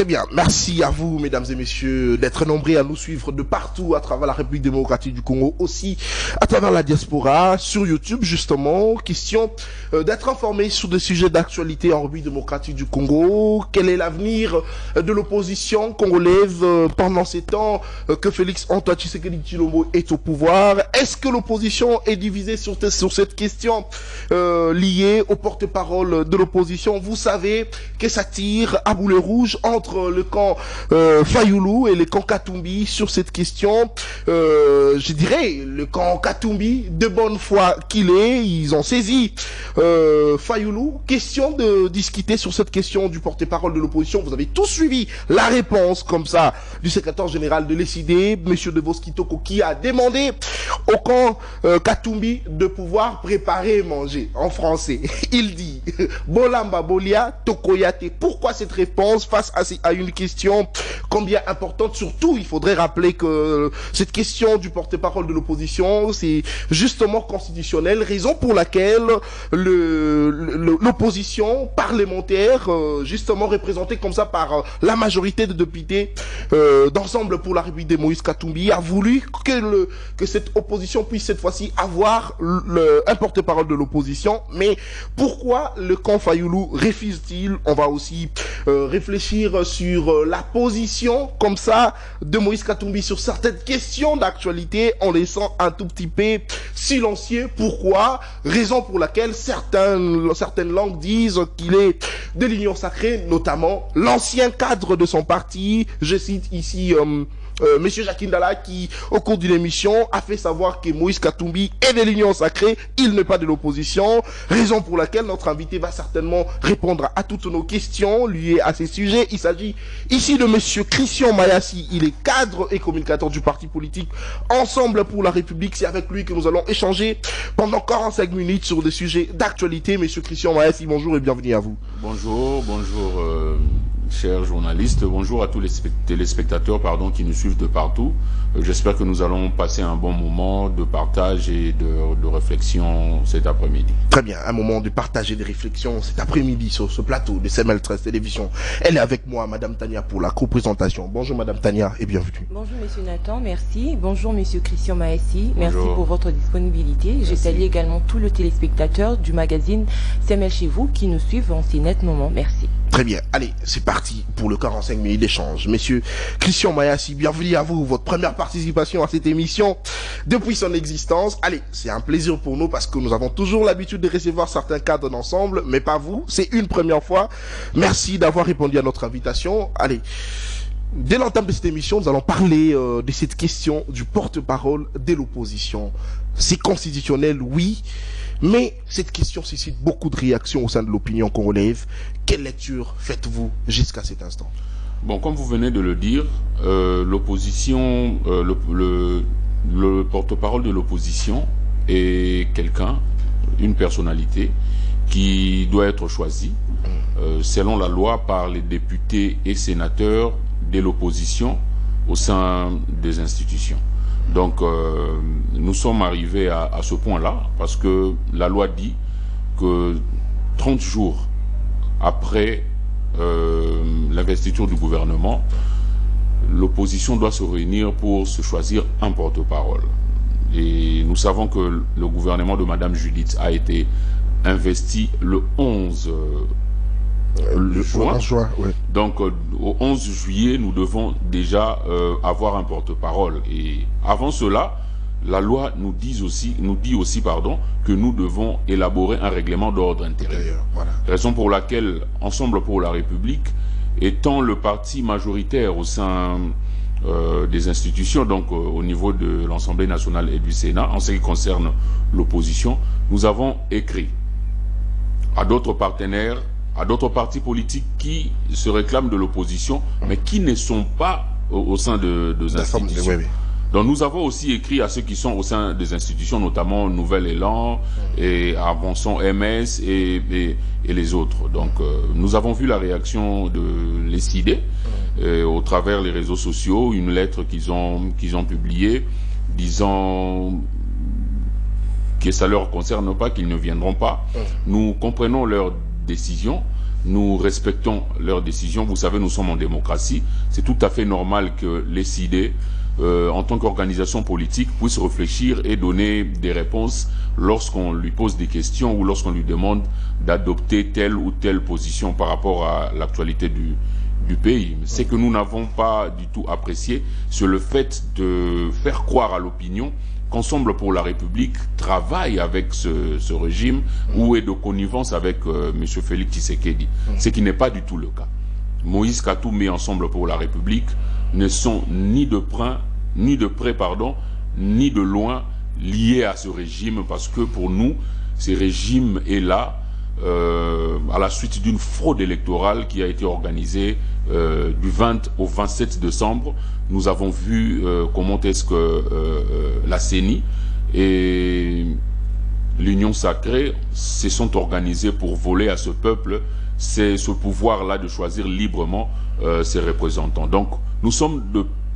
Très bien, merci à vous mesdames et messieurs d'être nombreux à nous suivre de partout à travers la République démocratique du Congo, aussi à travers la diaspora, sur YouTube justement. Question d'être informé sur des sujets d'actualité en République démocratique du Congo. Quel est l'avenir de l'opposition congolaise pendant ces temps que Félix Antoine Tshisekedi Tshilombo est au pouvoir? Est-ce que l'opposition est divisée sur cette question liée au porte-parole de l'opposition? Vous savez que ça tire à boulet rouge entre le camp Fayoulou et le camp Katumbi sur cette question. Je dirais, le camp Katumbi, de bonne foi qu'il est, ils ont saisi Fayoulou. Question de discuter sur cette question du porte-parole de l'opposition. Vous avez tous suivi la réponse comme ça du secrétaire général de l'ECD, M. De Vos-Kitoko, qui a demandé au camp Katumbi de pouvoir préparer et manger. En français, il dit Bolamba Bolia Tokoyate. Pourquoi cette réponse face à une question combien importante? Surtout, il faudrait rappeler que cette question du porte-parole de l'opposition, c'est justement constitutionnel, raison pour laquelle l'opposition parlementaire, justement représentée comme ça par la majorité de députés d'Ensemble pour la République de Moïse Katumbi, a voulu que cette opposition puisse cette fois-ci avoir un porte-parole de l'opposition. Mais pourquoi le camp Fayoulou refuse-t-il? On va aussi réfléchir sur la position comme ça de Moïse Katumbi sur certaines questions d'actualité en laissant un tout petit peu silencieux. Pourquoi? Raison pour laquelle certaines langues disent qu'il est de l'union sacrée, notamment l'ancien cadre de son parti, je cite ici Monsieur Jacques Ndala, qui au cours d'une émission a fait savoir que Moïse Katumbi est de l'union sacrée, il n'est pas de l'opposition, raison pour laquelle notre invité va certainement répondre à toutes nos questions liées à ces sujets. Il s'agit ici de Monsieur Christian Mayassi, il est cadre et communicateur du parti politique Ensemble pour la République. C'est avec lui que nous allons échanger pendant 45 minutes sur des sujets d'actualité. Monsieur Christian Mayassi, bonjour et bienvenue à vous. Bonjour, chers journalistes, bonjour à tous les téléspectateurs qui nous suivent de partout. J'espère que nous allons passer un bon moment de partage et de réflexion cet après-midi. Très bien, un moment de partage et de réflexion cet après-midi sur ce plateau de CML13 Télévision. Elle est avec moi, Madame Tania, pour la co-présentation. Bonjour Madame Tania et bienvenue. Bonjour Monsieur Nathan, merci. Bonjour Monsieur Christian Maessi, merci pour votre disponibilité. Je salue également tous les téléspectateurs du magazine CML chez vous qui nous suivent en ces nets moments. Merci. Très bien, allez, c'est parti pour le 45 minutes d'échange. Monsieur Christian Mayassi, bienvenue à vous, votre première participation à cette émission depuis son existence. Allez, c'est un plaisir pour nous parce que nous avons toujours l'habitude de recevoir certains cadres d'ensemble, mais pas vous, c'est une première fois. Merci d'avoir répondu à notre invitation. Allez, dès l'entame de cette émission, nous allons parler de cette question du porte-parole de l'opposition. C'est constitutionnel, oui. Mais cette question suscite beaucoup de réactions au sein de l'opinion congolaise. Quelle lecture faites-vous jusqu'à cet instant? Bon, comme vous venez de le dire, l'opposition, le porte-parole de l'opposition est une personnalité qui doit être choisie selon la loi par les députés et sénateurs de l'opposition au sein des institutions. Donc, nous sommes arrivés à ce point-là parce que la loi dit que 30 jours après l'investiture du gouvernement, l'opposition doit se réunir pour se choisir un porte-parole. Et nous savons que le gouvernement de Madame Judith a été investi le 11 juin. Ouais. Donc au 11 juillet, nous devons déjà avoir un porte-parole. Et avant cela, la loi nous dit aussi que nous devons élaborer un règlement d'ordre intérieur. Voilà. Raison pour laquelle Ensemble pour la République, étant le parti majoritaire au sein des institutions, donc au niveau de l'Assemblée nationale et du Sénat, en ce qui concerne l'opposition, nous avons écrit à d'autres partenaires, à d'autres partis politiques qui se réclament de l'opposition, mais qui ne sont pas au sein de institutions. Oui. Donc nous avons aussi écrit à ceux qui sont au sein des institutions, notamment Nouvel Élan, et Avançons MS et les autres. Donc nous avons vu la réaction de l'ECD au travers les réseaux sociaux, une lettre qu'ils ont publiée disant que ça ne leur concerne pas, qu'ils ne viendront pas. Nous comprenons leur décision, Nous respectons leurs décisions. Vous savez, nous sommes en démocratie. C'est tout à fait normal que les CID, en tant qu'organisation politique, puissent réfléchir et donner des réponses lorsqu'on lui pose des questions ou lorsqu'on lui demande d'adopter telle ou telle position par rapport à l'actualité du pays. Ce que nous n'avons pas du tout apprécié, c'est le fait de faire croire à l'opinion qu'Ensemble pour la République travaille avec ce régime ou est de connivence avec M. Félix Tshisekedi. Ce qui n'est pas du tout le cas. Moïse Katumbi et Ensemble pour la République ne sont ni de près, ni de loin liés à ce régime, parce que pour nous, ce régime est là à la suite d'une fraude électorale qui a été organisée du 20 au 27 décembre. Nous avons vu comment est-ce que la CENI et l'Union Sacrée se sont organisés pour voler à ce peuple ce pouvoir-là de choisir librement ses représentants. Donc nous sommes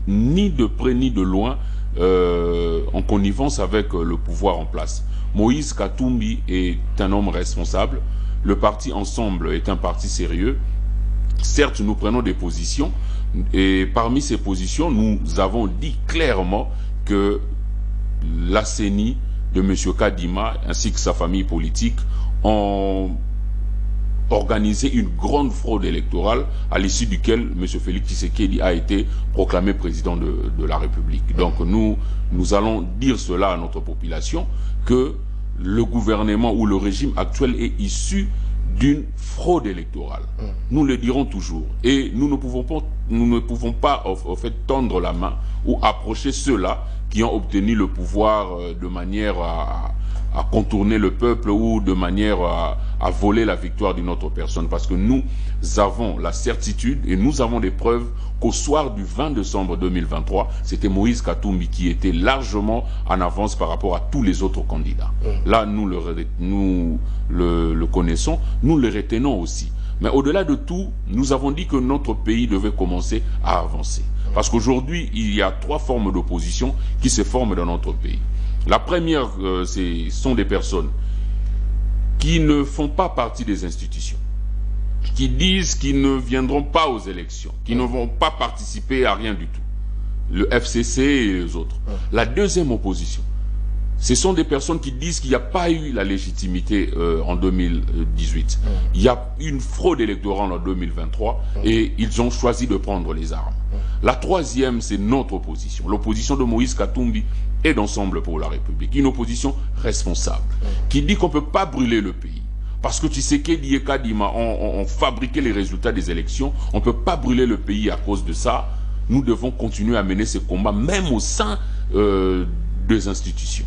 ni de près ni de loin en connivence avec le pouvoir en place. Moïse Katumbi est un homme responsable. Le parti Ensemble est un parti sérieux. Certes, nous prenons des positions, et parmi ces positions, nous avons dit clairement que la CENI de M. Kadima ainsi que sa famille politique ont organisé une grande fraude électorale à l'issue duquel M. Félix Tshisekedi a été proclamé président de la République. Donc nous allons dire cela à notre population, que le gouvernement ou le régime actuel est issu d'une fraude électorale. Nous le dirons toujours. Et nous ne pouvons pas en fait tendre la main ou approcher ceux-là qui ont obtenu le pouvoir de manière à contourner le peuple ou de manière à voler la victoire d'une autre personne. Parce que nous avons la certitude et nous avons des preuves qu'au soir du 20 décembre 2023, c'était Moïse Katumbi qui était largement en avance par rapport à tous les autres candidats. Là, nous le connaissons, nous le retenons aussi. Mais au-delà de tout, nous avons dit que notre pays devait commencer à avancer. Parce qu'aujourd'hui, il y a 3 formes d'opposition qui se forment dans notre pays. La première, ce sont des personnes qui ne font pas partie des institutions, qui disent qu'ils ne viendront pas aux élections, qui ne vont pas participer à rien du tout. Le FCC et les autres. La deuxième opposition, ce sont des personnes qui disent qu'il n'y a pas eu la légitimité en 2018. Il y a une fraude électorale en 2023 et ils ont choisi de prendre les armes. La troisième, c'est notre opposition, l'opposition de Moïse Katumbi et d'Ensemble pour la République. Une opposition responsable qui dit qu'on ne peut pas brûler le pays. Parce que Tshisekedi et Kadima ont fabriqué les résultats des élections. On ne peut pas brûler le pays à cause de ça. Nous devons continuer à mener ce combat, même au sein des institutions.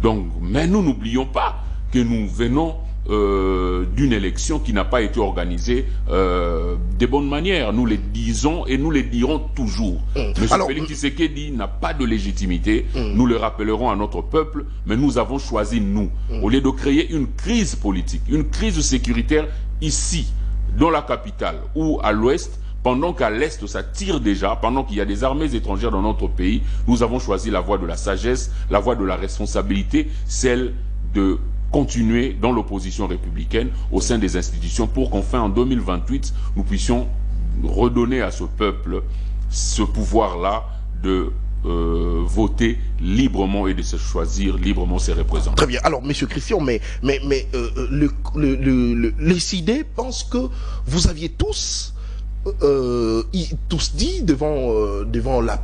Donc, mais nous n'oublions pas que nous venons d'une élection qui n'a pas été organisée de bonne manière. Nous le disons et nous le dirons toujours. Monsieur Félix Tshisekedi n'a pas de légitimité. Nous le rappellerons à notre peuple, mais nous avons choisi, nous, au lieu de créer une crise politique, une crise sécuritaire ici, dans la capitale ou à l'ouest, pendant qu'à l'est ça tire déjà, pendant qu'il y a des armées étrangères dans notre pays, nous avons choisi la voie de la sagesse, la voie de la responsabilité, celle de continuer dans l'opposition républicaine au sein des institutions pour qu'enfin en 2028 nous puissions redonner à ce peuple ce pouvoir-là de voter librement et de se choisir librement ses représentants. Très bien. Alors, Monsieur Christian, mais les CID pensent que vous aviez tous dit devant la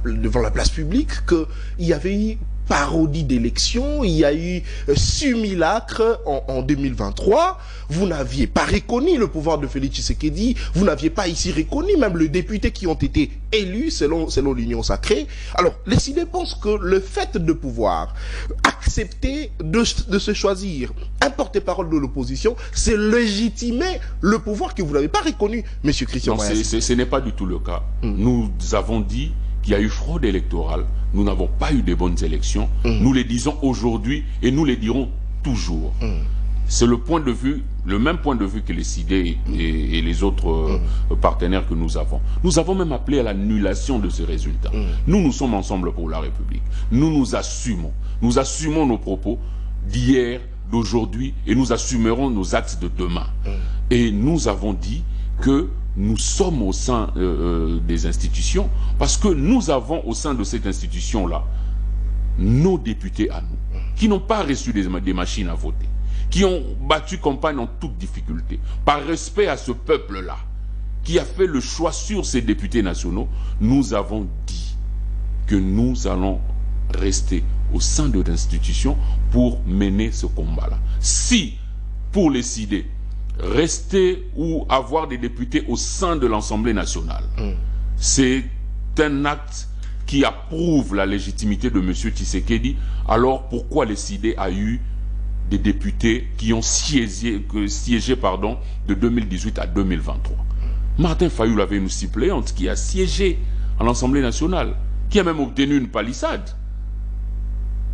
place publique qu'il y avait eu parodie d'élection, il y a eu simulacre en 2023, vous n'aviez pas reconnu le pouvoir de Félix Tshisekedi, vous n'aviez pas ici reconnu même les députés qui ont été élus selon l'Union Sacrée. Alors, les CID pensent que le fait de pouvoir accepter de se choisir un porte-parole de l'opposition, c'est légitimer le pouvoir que vous n'avez pas reconnu, Monsieur Christian. Non, ce n'est pas du tout le cas. Nous avons dit qu'il y a eu fraude électorale, nous n'avons pas eu de bonnes élections, nous les disons aujourd'hui et nous les dirons toujours. C'est le point de vue, le même point de vue que les CID et les autres partenaires que nous avons. Nous avons même appelé à l'annulation de ces résultats. Nous sommes Ensemble pour la République. Nous assumons nos propos d'hier, d'aujourd'hui et nous assumerons nos actes de demain. Et nous avons dit que nous sommes au sein des institutions, parce que nous avons au sein de cette institution-là nos députés à nous, qui n'ont pas reçu des machines à voter, qui ont battu campagne en toute difficulté, par respect à ce peuple-là, qui a fait le choix sur ces députés nationaux. Nous avons dit que nous allons rester au sein de l'institution pour mener ce combat-là. Si, pour les CID, rester ou avoir des députés au sein de l'Assemblée nationale, c'est un acte qui approuve la légitimité de M. Tshisekedi, alors pourquoi les CID a eu des députés qui ont siégé de 2018 à 2023? Martin Fayulu avait une suppléante qui a siégé à l'Assemblée nationale, qui a même obtenu une palissade.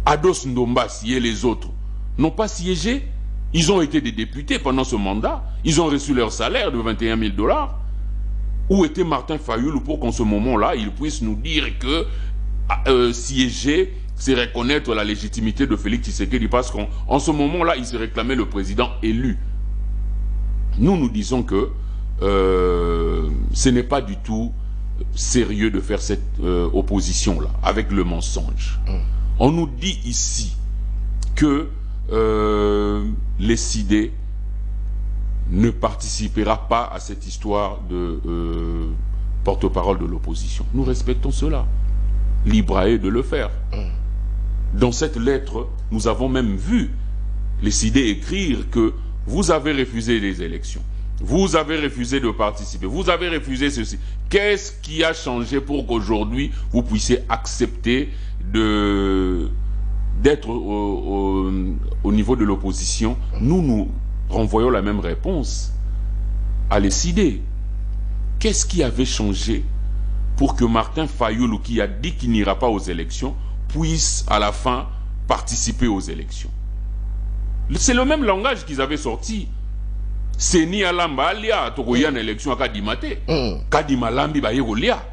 Ados Ndombas et les autres n'ont pas siégé. Ils ont été des députés pendant ce mandat. Ils ont reçu leur salaire de 21 000 $. Où était Martin Fayulu pour qu'en ce moment-là, il puisse nous dire que siéger, c'est reconnaître la légitimité de Félix Tshisekedi, parce qu'en ce moment-là, il se réclamait le président élu. Nous disons que ce n'est pas du tout sérieux de faire cette opposition-là, avec le mensonge. On nous dit ici que les CID ne participera pas à cette histoire de porte-parole de l'opposition. Nous respectons cela. Libre à eux de le faire. Dans cette lettre, nous avons même vu les CID écrire que vous avez refusé les élections. Vous avez refusé de participer. Vous avez refusé ceci. Qu'est-ce qui a changé pour qu'aujourd'hui, vous puissiez accepter d'être au niveau de l'opposition? Nous renvoyons la même réponse à les CID. Qu'est-ce qui avait changé pour que Martin Fayulu, qui a dit qu'il n'ira pas aux élections, puisse à la fin participer aux élections? C'est le même langage qu'ils avaient sorti. C'est ni alamba alia tokoya na élection akadimate kadimalambi ba yegolia.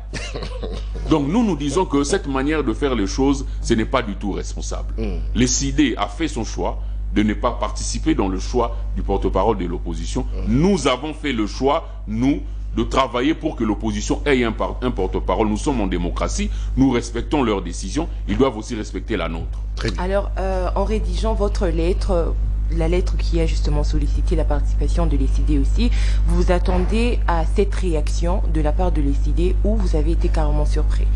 Donc nous disons que cette manière de faire les choses, ce n'est pas du tout responsable. Le CID a fait son choix de ne pas participer dans le choix du porte-parole de l'opposition. Nous avons fait le choix, nous, de travailler pour que l'opposition ait un porte-parole. Nous sommes en démocratie, nous respectons leurs décisions, ils doivent aussi respecter la nôtre. Très bien. Alors, en rédigeant votre lettre, la lettre qui a justement sollicité la participation de l'ECD aussi, vous vous attendez à cette réaction de la part de l'ECD ou vous avez été carrément surpris?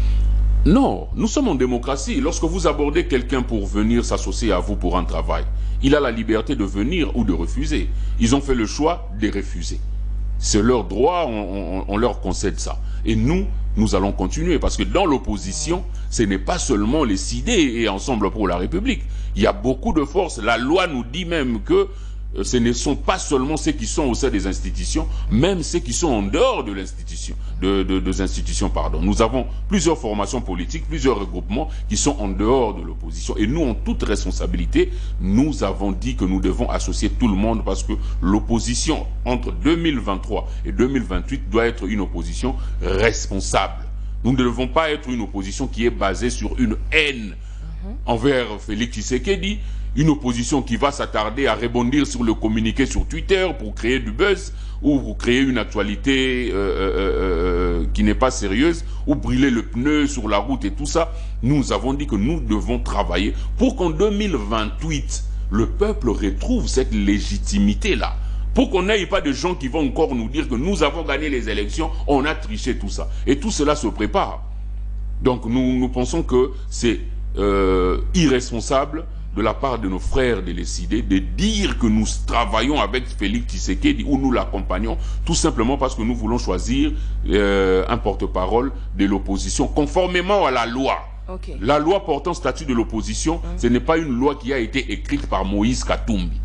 Non, nous sommes en démocratie. Lorsque vous abordez quelqu'un pour venir s'associer à vous pour un travail, il a la liberté de venir ou de refuser. Ils ont fait le choix de refuser. C'est leur droit, on leur concède ça. Et nous allons continuer, parce que dans l'opposition, ce n'est pas seulement les CID et Ensemble pour la République. Il y a beaucoup de forces. La loi nous dit même que ce ne sont pas seulement ceux qui sont au sein des institutions, même ceux qui sont en dehors de l'institution, des institutions, pardon. Nous avons plusieurs formations politiques, plusieurs regroupements qui sont en dehors de l'opposition. Et nous, en toute responsabilité, nous avons dit que nous devons associer tout le monde, parce que l'opposition entre 2023 et 2028 doit être une opposition responsable. Nous ne devons pas être une opposition qui est basée sur une haine envers Félix Tshisekedi, une opposition qui va s'attarder à rebondir sur le communiqué sur Twitter pour créer du buzz, ou pour créer une actualité qui n'est pas sérieuse, ou brûler le pneu sur la route et tout ça. Nous avons dit que nous devons travailler pour qu'en 2028, le peuple retrouve cette légitimité-là. Pour qu'on n'ait pas de gens qui vont encore nous dire que nous avons gagné les élections, on a triché, tout ça. Et tout cela se prépare. Donc nous pensons que c'est irresponsable de la part de nos frères de l'ECD de dire que nous travaillons avec Félix Tshisekedi ou nous l'accompagnons, tout simplement parce que nous voulons choisir un porte-parole de l'opposition conformément à la loi. Okay. La loi portant statut de l'opposition, ce n'est pas une loi qui a été écrite par Moïse Katumbi.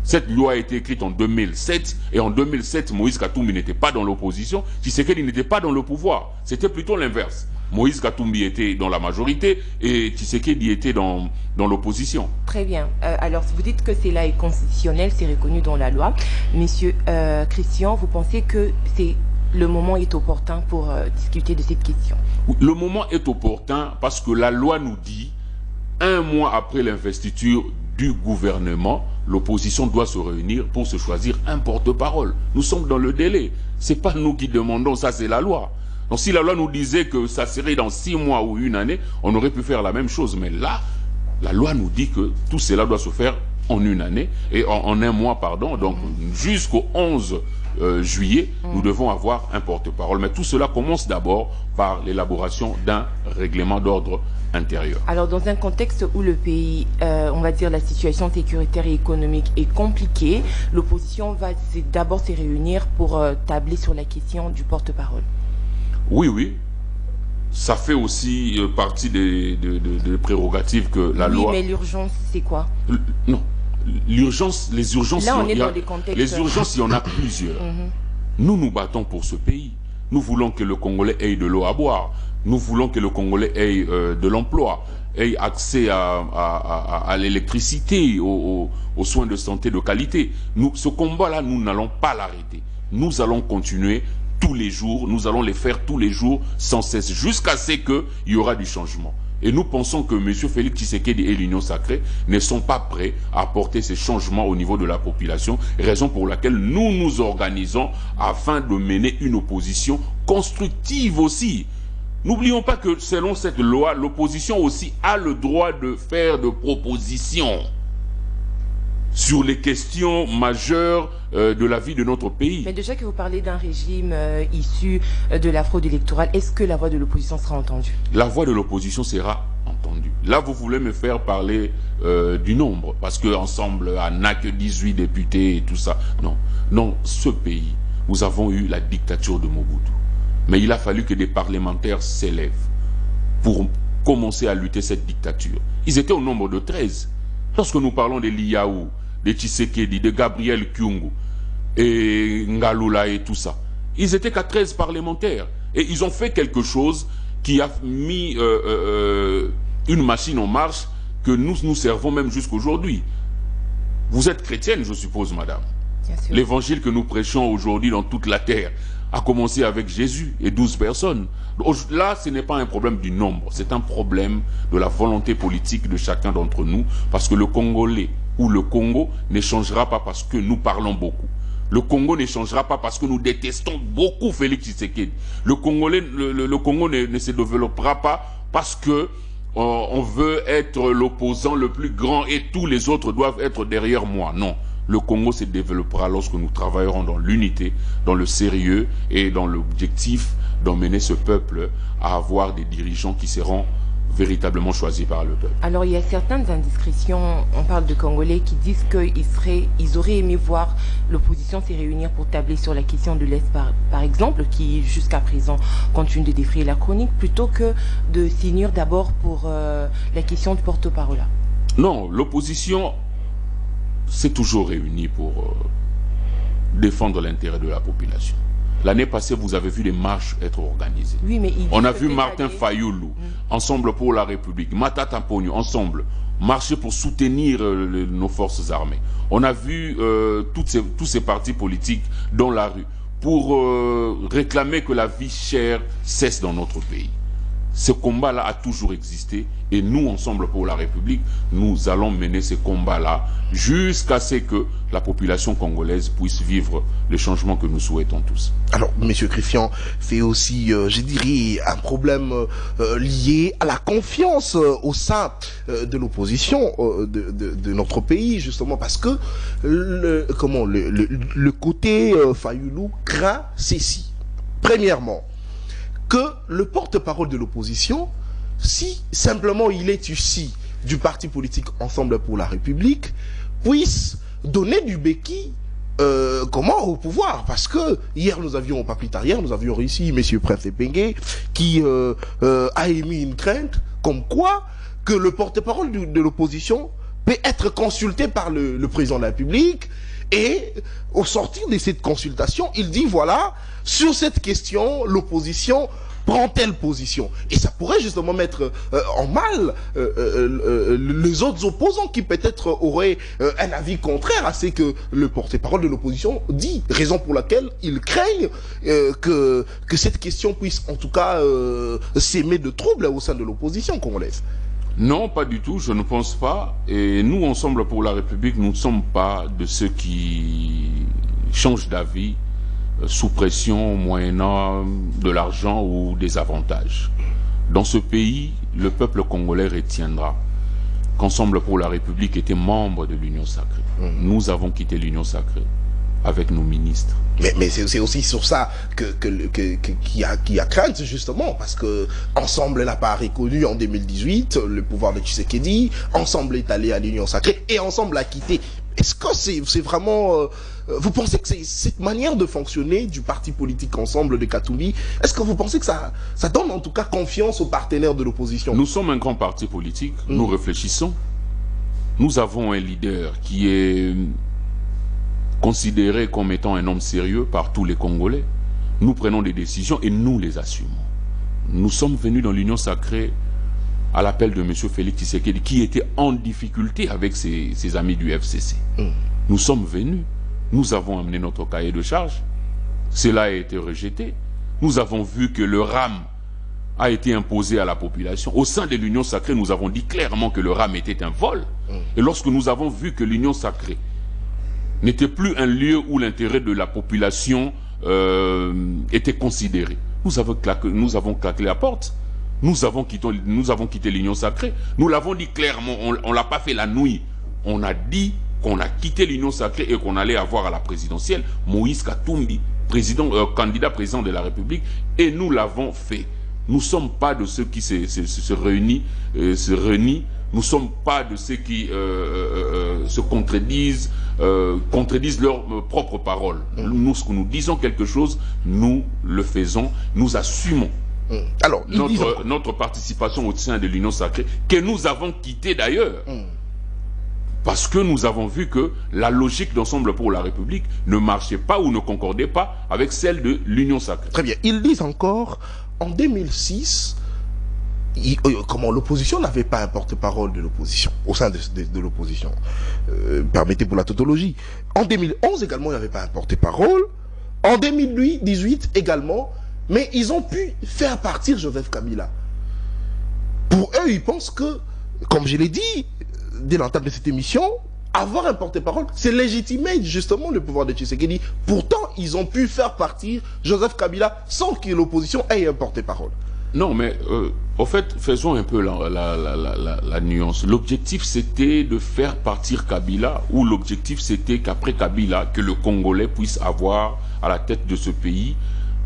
Cette loi a été écrite en 2007, et en 2007, Moïse Katumbi n'était pas dans l'opposition, Tshisekedi n'était pas dans le pouvoir. C'était plutôt l'inverse. Moïse Katumbi était dans la majorité et Tshisekedi était dans l'opposition. Très bien. Alors, vous dites que cela est constitutionnel, c'est reconnu dans la loi. Monsieur Christian, vous pensez que le moment est opportun pour discuter de cette question? Le moment est opportun parce que la loi nous dit, un mois après l'investiture du gouvernement, l'opposition doit se réunir pour se choisir un porte-parole. Nous sommes dans le délai. C'est pas nous qui demandons, ça c'est la loi. Donc si la loi nous disait que ça serait dans 6 mois ou 1 année, on aurait pu faire la même chose. Mais là, la loi nous dit que tout cela doit se faire en 1 année, et en 1 mois, pardon. Donc jusqu'au 11 juillet, nous devons avoir un porte-parole. Mais tout cela commence d'abord par l'élaboration d'un règlement d'ordre intérieur. Alors dans un contexte où le pays, on va dire la situation sécuritaire et économique est compliquée, l'opposition va d'abord se réunir pour tabler sur la question du porte-parole. Oui, oui. Ça fait aussi partie des prérogatives que la loi... Oui, mais l'urgence, c'est quoi? Non. L'urgence, les urgences... Là, on est dans des contextes... Les urgences, il y en a plusieurs. Nous nous battons pour ce pays. Nous voulons que le Congolais ait de l'eau à boire. Nous voulons que le Congolais ait de l'emploi, ait accès à l'électricité, aux soins de santé de qualité. Ce combat-là, nous n'allons pas l'arrêter. Nous allons continuer tous les jours, nous allons les faire tous les jours, sans cesse, jusqu'à ce qu'il y aura du changement. Et nous pensons que M. Félix Tshisekedi et l'Union Sacrée ne sont pas prêts à apporter ces changements au niveau de la population, raison pour laquelle nous nous organisons afin de mener une opposition constructive aussi. N'oublions pas que selon cette loi, l'opposition aussi a le droit de faire des propositions sur les questions majeures de la vie de notre pays. Mais déjà que vous parlez d'un régime issu de la fraude électorale, est-ce que la voix de l'opposition sera entendue? La voix de l'opposition sera entendue. Là, vous voulez me faire parler du nombre, parce qu'ensemble, on n'a que 18 députés et tout ça. Non, non, ce pays, nous avons eu la dictature de Mobutu. Mais il a fallu que des parlementaires s'élèvent pour commencer à lutter cette dictature. Ils étaient au nombre de 13. Lorsque nous parlons de Liaou, de Tshisekedi, de Gabriel Kyungu et Ngalula et tout ça, ils étaient qu'à 13 parlementaires. Et ils ont fait quelque chose qui a mis une machine en marche que nous servons même jusqu'aujourd'hui. Vous êtes chrétienne, je suppose, madame. L'évangile que nous prêchons aujourd'hui dans toute la terre a commencé avec Jésus et 12 personnes. Là, ce n'est pas un problème du nombre, c'est un problème de la volonté politique de chacun d'entre nous, parce que le Congolais ou le Congo ne changera pas parce que nous parlons beaucoup. Le Congo ne changera pas parce que nous détestons beaucoup Félix Tshisekedi. Le Congo ne se développera pas parce que on veut être l'opposant le plus grand et tous les autres doivent être derrière moi. Non. Le Congo se développera lorsque nous travaillerons dans l'unité, dans le sérieux et dans l'objectif d'emmener ce peuple à avoir des dirigeants qui seront véritablement choisis par le peuple. Alors il y a certaines indiscrétions, on parle de Congolais qui disent qu'ils auraient aimé voir l'opposition se réunir pour tabler sur la question de l'Est par exemple, qui jusqu'à présent continue de défrayer la chronique, plutôt que de s'unir d'abord pour la question du porte-parole. Non, l'opposition s'est toujours réunie pour défendre l'intérêt de la population. L'année passée, vous avez vu des marches être organisées. Oui, mais on a vu Martin Fayoulou, Ensemble pour la République, Matata Pogno, ensemble, marcher pour soutenir nos forces armées. On a vu tous ces partis politiques dans la rue pour réclamer que la vie chère cesse dans notre pays. Ce combat-là a toujours existé et nous, Ensemble pour la République, nous allons mener ce combat-là jusqu'à ce que la population congolaise puisse vivre le changement que nous souhaitons tous. Alors, M. Crifian fait aussi, je dirais, un problème lié à la confiance au sein de l'opposition de notre pays, justement, parce que le côté Fayoulou craint ceci. Premièrement, que le porte-parole de l'opposition, si simplement il est issu du parti politique Ensemble pour la République, puisse donner du béquille au pouvoir. Parce que hier nous avions, pas plus tard hier, nous avions réussi M. Préfet Pengue qui a émis une crainte comme quoi que le porte-parole de l'opposition peut être consulté par le président de la République. Et au sortir de cette consultation, il dit voilà, sur cette question, l'opposition prend telle position. Et ça pourrait justement mettre en mal les autres opposants qui peut-être auraient un avis contraire à ce que le porte-parole de l'opposition dit. Raison pour laquelle ils craignent que cette question puisse en tout cas s'aimer de troubles au sein de l'opposition congolaise. Non, pas du tout, je ne pense pas. Et nous, Ensemble pour la République, nous ne sommes pas de ceux qui changent d'avis sous pression, moyennant de l'argent ou des avantages. Dans ce pays, le peuple congolais retiendra qu'Ensemble pour la République était membre de l'Union sacrée. Nous avons quitté l'Union sacrée avec nos ministres. Mais c'est aussi sur ça qu'il y a crainte, justement, parce que Ensemble n'a pas reconnu en 2018 le pouvoir de Tshisekedi, Ensemble est allé à l'Union sacrée et Ensemble a quitté. Est-ce que c'est vraiment... vous pensez que cette manière de fonctionner du parti politique Ensemble de Katumbi, est-ce que vous pensez que ça donne en tout cas confiance aux partenaires de l'opposition? Nous sommes un grand parti politique, nous réfléchissons. Nous avons un leader qui est considéré comme étant un homme sérieux par tous les Congolais. Nous prenons des décisions et nous les assumons. Nous sommes venus dans l'Union sacrée à l'appel de M. Félix Tshisekedi, qui était en difficulté avec ses amis du FCC. Nous sommes venus, nous avons amené notre cahier de charge, cela a été rejeté. Nous avons vu que le RAM a été imposé à la population. Au sein de l'Union sacrée, nous avons dit clairement que le RAM était un vol. Et lorsque nous avons vu que l'Union sacrée n'était plus un lieu où l'intérêt de la population était considéré, nous avons claqué la porte. Nous avons quitté l'Union sacrée. Nous l'avons dit clairement, on ne l'a pas fait la nuit. On a dit qu'on a quitté l'Union sacrée et qu'on allait avoir à la présidentielle Moïse Katumbi, candidat président de la République, et nous l'avons fait. Nous ne sommes pas de ceux qui se renient. Nous ne sommes pas de ceux qui se contredisent leurs propres paroles. Nous, ce que nous disons quelque chose, nous le faisons, nous assumons. Alors, notre participation au sein de l'Union sacrée, que nous avons quitté d'ailleurs, parce que nous avons vu que la logique d'Ensemble pour la République ne marchait pas ou ne concordait pas avec celle de l'Union sacrée. Très bien. Ils disent encore, en 2006, comment l'opposition n'avait pas un porte-parole de l'opposition, au sein de l'opposition. Permettez pour la tautologie. En 2011 également, il n'y avait pas un porte-parole. En 2018 également. Mais ils ont pu faire partir Joseph Kabila. Pour eux, ils pensent que, comme je l'ai dit, dès l'entame de cette émission, avoir un porte-parole, c'est légitimer justement le pouvoir de Tshisekedi. Pourtant, ils ont pu faire partir Joseph Kabila sans que l'opposition ait un porte-parole. Non, mais au fait, faisons un peu la nuance. L'objectif, c'était de faire partir Kabila, ou l'objectif, c'était qu'après Kabila, que le Congolais puisse avoir à la tête de ce pays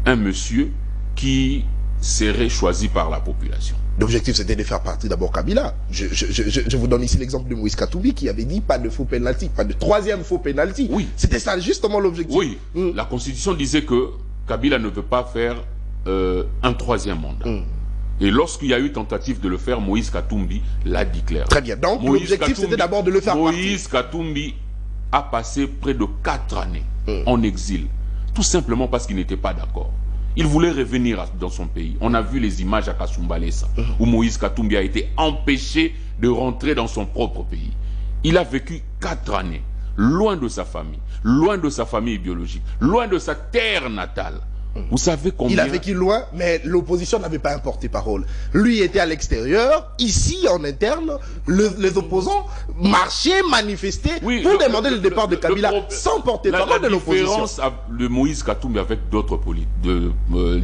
un monsieur qui serait choisi par la population. L'objectif, c'était de faire partir d'abord Kabila. Je vous donne ici l'exemple de Moïse Katumbi qui avait dit pas de faux pénalty, pas de troisième faux pénalty. Oui. C'était ça justement l'objectif. Oui. La Constitution disait que Kabila ne veut pas faire un troisième mandat. Et lorsqu'il y a eu tentative de le faire, Moïse Katumbi l'a dit clairement. Très bien. Donc l'objectif, c'était d'abord de le faire partir. Moïse Katumbi a passé près de 4 années en exil. Tout simplement parce qu'il n'était pas d'accord. Il voulait revenir dans son pays. On a vu les images à Kasumbalesa, où Moïse Katumbi a été empêché de rentrer dans son propre pays. Il a vécu 4 années, loin de sa famille biologique, loin de sa terre natale. Vous savez combien... Il a vécu loin, mais l'opposition n'avait pas un porte-parole. Lui était à l'extérieur, ici en interne, les opposants marchaient, manifestaient pour demander le départ de Kabila sans porte-parole de l'opposition. La différence de Moïse Katumbi avec d'autres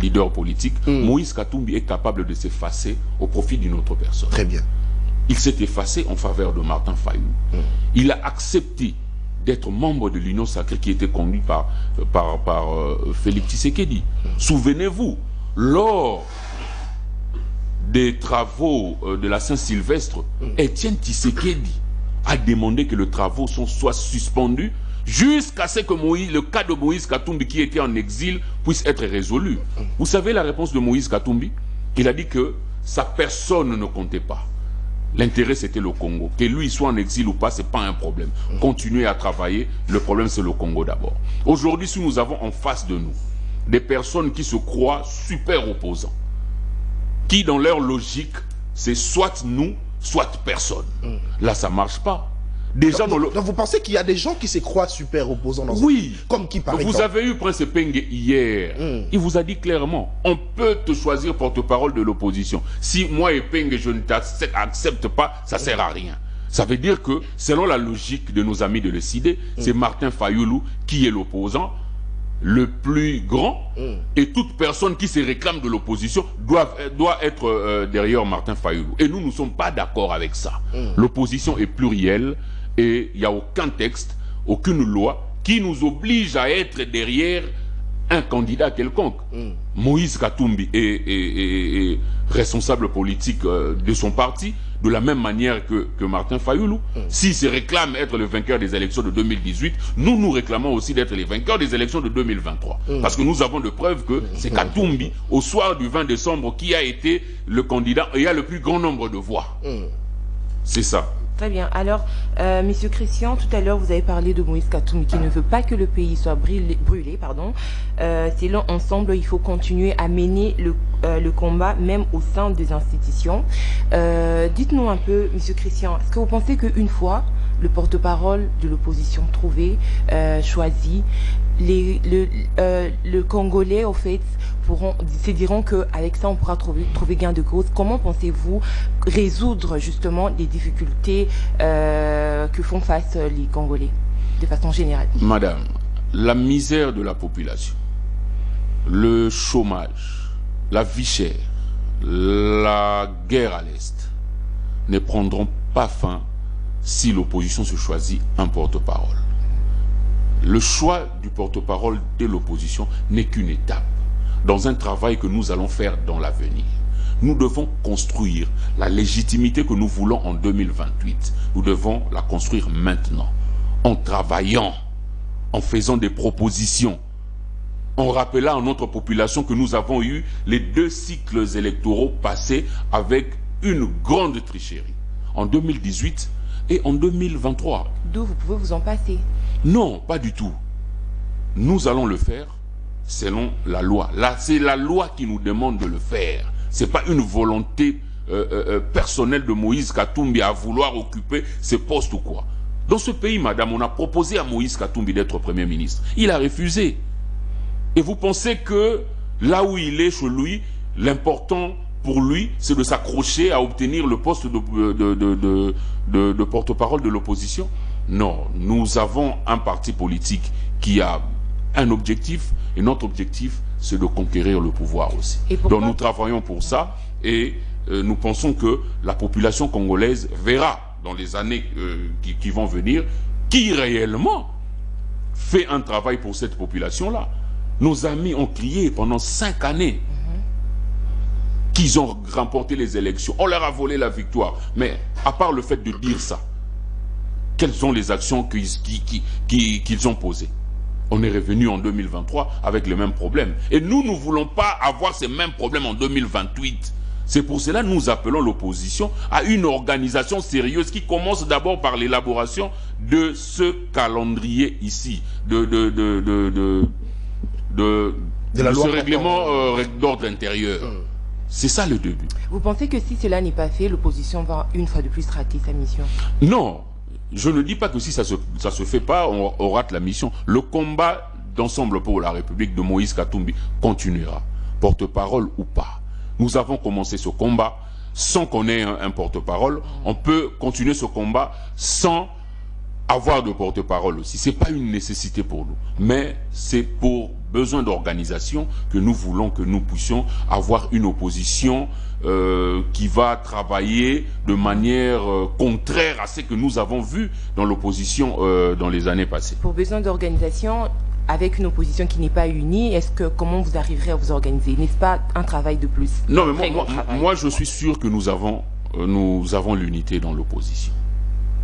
leaders politiques, Moïse Katumbi est capable de s'effacer au profit d'une autre personne. Très bien. Il s'est effacé en faveur de Martin Fayulu. Il a accepté d'être membre de l'Union sacrée qui était conduite par Félix Tshisekedi. Souvenez-vous, lors des travaux de la Saint-Sylvestre, Étienne Tshisekedi a demandé que les travaux soient suspendus jusqu'à ce que le cas de Moïse Katumbi qui était en exil puisse être résolu. Vous savez la réponse de Moïse Katumbi? Il a dit que sa personne ne comptait pas. L'intérêt, c'était le Congo. Que lui soit en exil ou pas, ce n'est pas un problème. Continuer à travailler, le problème, c'est le Congo d'abord. Aujourd'hui, si nous avons en face de nous des personnes qui se croient super opposants, qui, dans leur logique, c'est soit nous, soit personne. Là, ça ne marche pas. Déjà, donc vous pensez qu'il y a des gens qui se croient super opposants dans oui. Comme qui, par exemple? Vous avez eu Prince Penge hier. Il vous a dit clairement, on peut te choisir porte-parole de l'opposition. Si moi et Penge, je ne t'accepte pas, ça sert à rien. Ça veut dire que, selon la logique de nos amis de l'ECD, c'est Martin Fayoulou qui est l'opposant le plus grand, et toute personne qui se réclame de l'opposition doit être derrière Martin Fayoulou. Et nous ne sommes pas d'accord avec ça. L'opposition est plurielle et il n'y a aucun texte, aucune loi qui nous oblige à être derrière un candidat quelconque. Moïse Katumbi est responsable politique de son parti, de la même manière que Martin Fayoulou. S'il se réclame être le vainqueur des élections de 2018, nous réclamons aussi d'être les vainqueurs des élections de 2023. Parce que nous avons de preuves que c'est Katumbi, au soir du 20 décembre, qui a été le candidat et a le plus grand nombre de voix. C'est ça. Très bien. Alors, Monsieur Christian, tout à l'heure, vous avez parlé de Moïse Katumbi qui ne veut pas que le pays soit brûlé. Selon Ensemble, il faut continuer à mener le combat, même au sein des institutions. Dites-nous un peu, Monsieur Christian, est-ce que vous pensez qu'une fois le porte-parole de l'opposition trouvé, choisi, le Congolais, au fait, se diront qu'avec ça, on pourra trouver gain de cause? Comment pensez-vous résoudre justement les difficultés que font face les Congolais, de façon générale? Madame, la misère de la population, le chômage, la vie chère, la guerre à l'Est ne prendront pas fin si l'opposition se choisit un porte-parole. Le choix du porte-parole de l'opposition n'est qu'une étape dans un travail que nous allons faire dans l'avenir. Nous devons construire la légitimité que nous voulons en 2028. Nous devons la construire maintenant, en travaillant, en faisant des propositions, en rappelant à notre population que nous avons eu les 2 cycles électoraux passés avec une grande tricherie, en 2018 et en 2023. D'où vous pouvez vous en passer? Non, pas du tout. Nous allons le faire selon la loi. Là, c'est la loi qui nous demande de le faire. Ce n'est pas une volonté personnelle de Moïse Katumbi à vouloir occuper ce poste ou quoi. Dans ce pays, madame, on a proposé à Moïse Katumbi d'être Premier ministre. Il a refusé. Et vous pensez que là où il est chez lui, l'important pour lui, c'est de s'accrocher à obtenir le poste de porte-parole de l'opposition? Non, nous avons un parti politique qui a un objectif, et notre objectif, c'est de conquérir le pouvoir aussi. Donc nous travaillons pour ça, et nous pensons que la population congolaise verra dans les années qui vont venir qui réellement fait un travail pour cette population-là. Nos amis ont crié pendant 5 années qu'ils ont remporté les élections. On leur a volé la victoire. Mais à part le fait de dire ça, quelles sont les actions qu'ils ont posées? On est revenu en 2023 avec les mêmes problèmes. Et nous ne voulons pas avoir ces mêmes problèmes en 2028. C'est pour cela que nous appelons l'opposition à une organisation sérieuse qui commence d'abord par l'élaboration de ce calendrier ici, de ce règlement d'ordre intérieur. C'est ça le début. Vous pensez que si cela n'est pas fait, l'opposition va une fois de plus rater sa mission? Non, je ne dis pas que si ça se fait pas, on rate la mission. Le combat d'Ensemble pour la République de Moïse Katumbi continuera, porte-parole ou pas. Nous avons commencé ce combat sans qu'on ait un porte-parole. On peut continuer ce combat sans avoir de porte-parole aussi. Ce n'est pas une nécessité pour nous, mais c'est pour besoin d'organisation que nous voulons que nous puissions avoir une opposition qui va travailler de manière contraire à ce que nous avons vu dans l'opposition dans les années passées. Pour besoin d'organisation, avec une opposition qui n'est pas unie, comment vous arriverez à vous organiser? N'est-ce pas un travail de plus? Non, mais moi je suis sûr que nous avons l'unité dans l'opposition.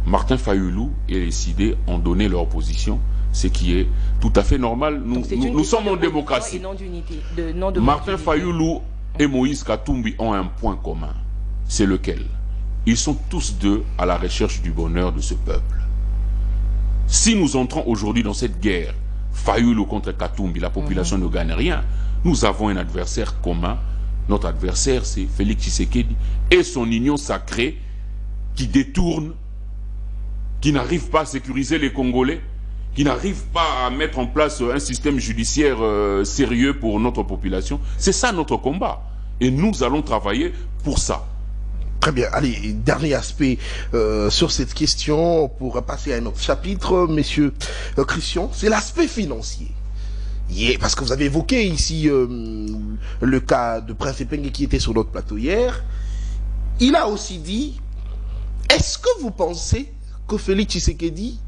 Martin Fayoulou et les CID ont donné leur position, ce qui est tout à fait normal. Nous sommes en démocratie. Martin Fayoulou et Moïse Katumbi ont un point commun. C'est lequel? Ils sont tous deux à la recherche du bonheur de ce peuple. Si nous entrons aujourd'hui dans cette guerre, Fayoulou contre Katumbi, la population ne gagne rien. Nous avons un adversaire commun. Notre adversaire, c'est Félix Tshisekedi et son union sacrée qui détourne qui n'arrive pas à sécuriser les Congolais, qui n'arrive pas à mettre en place un système judiciaire sérieux pour notre population. C'est ça notre combat. Et nous allons travailler pour ça. Très bien. Allez, dernier aspect sur cette question, pour passer à un autre chapitre, messieurs Christian, c'est l'aspect financier. Parce que vous avez évoqué ici le cas de Prince Epenge qui était sur notre plateau hier. Il a aussi dit, est-ce que vous pensez que Félix Tshisekedi,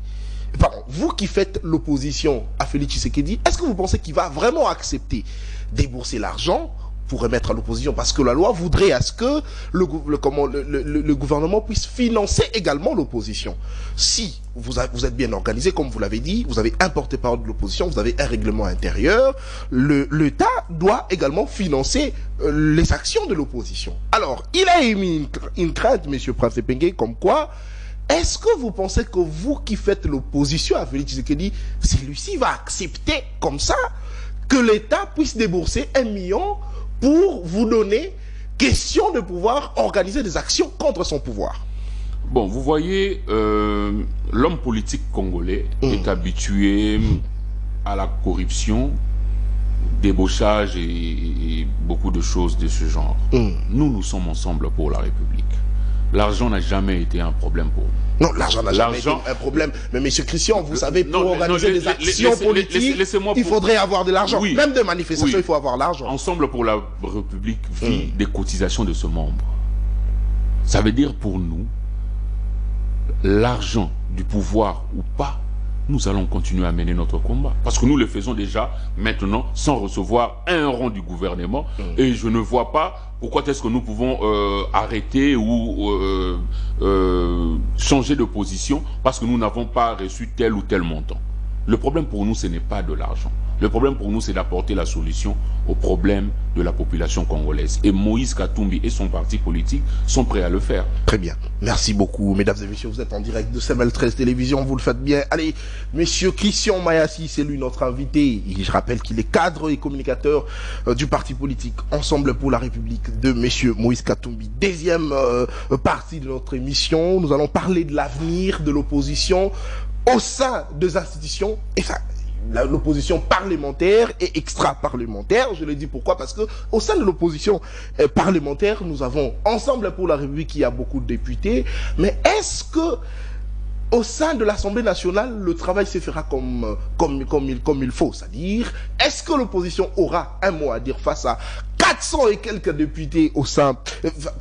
pardon, vous qui faites l'opposition à Félix Tshisekedi, est-ce que vous pensez qu'il va vraiment accepter débourser l'argent pour remettre à l'opposition, parce que la loi voudrait à ce que le gouvernement puisse financer également l'opposition. Si vous êtes bien organisé, comme vous l'avez dit, vous avez un porte-parole de l'opposition, vous avez un règlement intérieur, l'État doit également financer les actions de l'opposition. Alors, il a émis une crainte, M. Prince Epenge, comme quoi, est-ce que vous pensez que vous qui faites l'opposition à Félix Tshisekedi, celui-ci va accepter comme ça que l'État puisse débourser 1 million pour vous donner question de pouvoir organiser des actions contre son pouvoir? Bon, vous voyez, l'homme politique congolais est habitué à la corruption, débauchage et beaucoup de choses de ce genre. Nous sommes ensemble pour la République. L'argent n'a jamais été un problème pour nous. Non, l'argent n'a jamais été un problème. Mais M. Christian, vous savez, pour organiser des actions politiques, il faudrait avoir de l'argent. Oui, même de manifestations, il faut avoir l'argent. Ensemble pour la République vit des cotisations de ce membre. Ça veut dire pour nous, l'argent du pouvoir ou pas, nous allons continuer à mener notre combat. Parce que nous le faisons déjà maintenant sans recevoir un rond du gouvernement. Et je ne vois pas pourquoi est-ce que nous pouvons arrêter ou changer de position parce que nous n'avons pas reçu tel ou tel montant. Le problème pour nous, ce n'est pas de l'argent. Le problème pour nous, c'est d'apporter la solution au problème de la population congolaise. Et Moïse Katumbi et son parti politique sont prêts à le faire. Très bien. Merci beaucoup, mesdames et messieurs. Vous êtes en direct de CML 13 Télévision. Vous le faites bien. Allez, monsieur Christian Mayassi, c'est lui notre invité. Je rappelle qu'il est cadre et communicateur du parti politique Ensemble pour la République de monsieur Moïse Katumbi. Deuxième partie de notre émission. Nous allons parler de l'avenir de l'opposition au sein des institutions, et ça, l'opposition parlementaire et extra-parlementaire. Je le dis pourquoi, parce que au sein de l'opposition parlementaire, nous avons Ensemble pour la République qui a beaucoup de députés, mais est-ce que au sein de l'Assemblée nationale, le travail se fera comme il faut? C'est-à-dire, est-ce que l'opposition aura un mot à dire face à 400 et quelques députés au sein,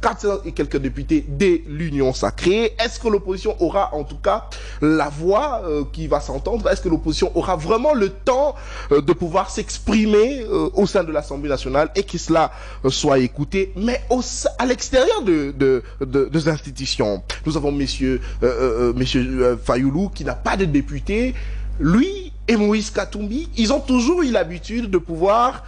400 et quelques députés de l'Union sacrée? Est-ce que l'opposition aura en tout cas la voix qui va s'entendre? Est-ce que l'opposition aura vraiment le temps de pouvoir s'exprimer au sein de l'Assemblée nationale et que cela soit écouté? Mais à l'extérieur des institutions, nous avons monsieur Fayoulou qui n'a pas de député. Lui et Moïse Katumbi, ils ont toujours eu l'habitude de pouvoir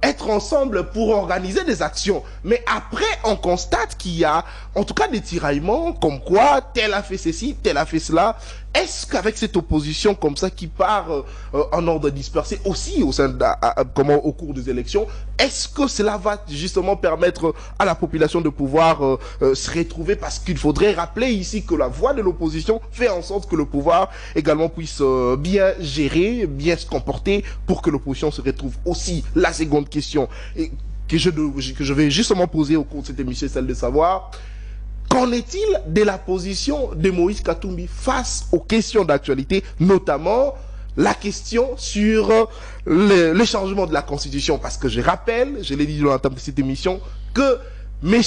être ensemble pour organiser des actions. Mais après, on constate qu'il y a en tout cas des tiraillements, comme quoi tel a fait ceci, tel a fait cela. Est-ce qu'avec cette opposition comme ça qui part en ordre dispersé aussi au sein au cours des élections, est-ce que cela va justement permettre à la population de pouvoir se retrouver? Parce qu'il faudrait rappeler ici que la voix de l'opposition fait en sorte que le pouvoir également puisse bien gérer, bien se comporter pour que l'opposition se retrouve aussi. La seconde question que je vais justement poser au cours de cette émission, celle de savoir qu'en est-il de la position de Moïse Katumbi face aux questions d'actualité, notamment la question sur le changement de la Constitution. Parce que je rappelle, je l'ai dit dans l'entame de cette émission, que M.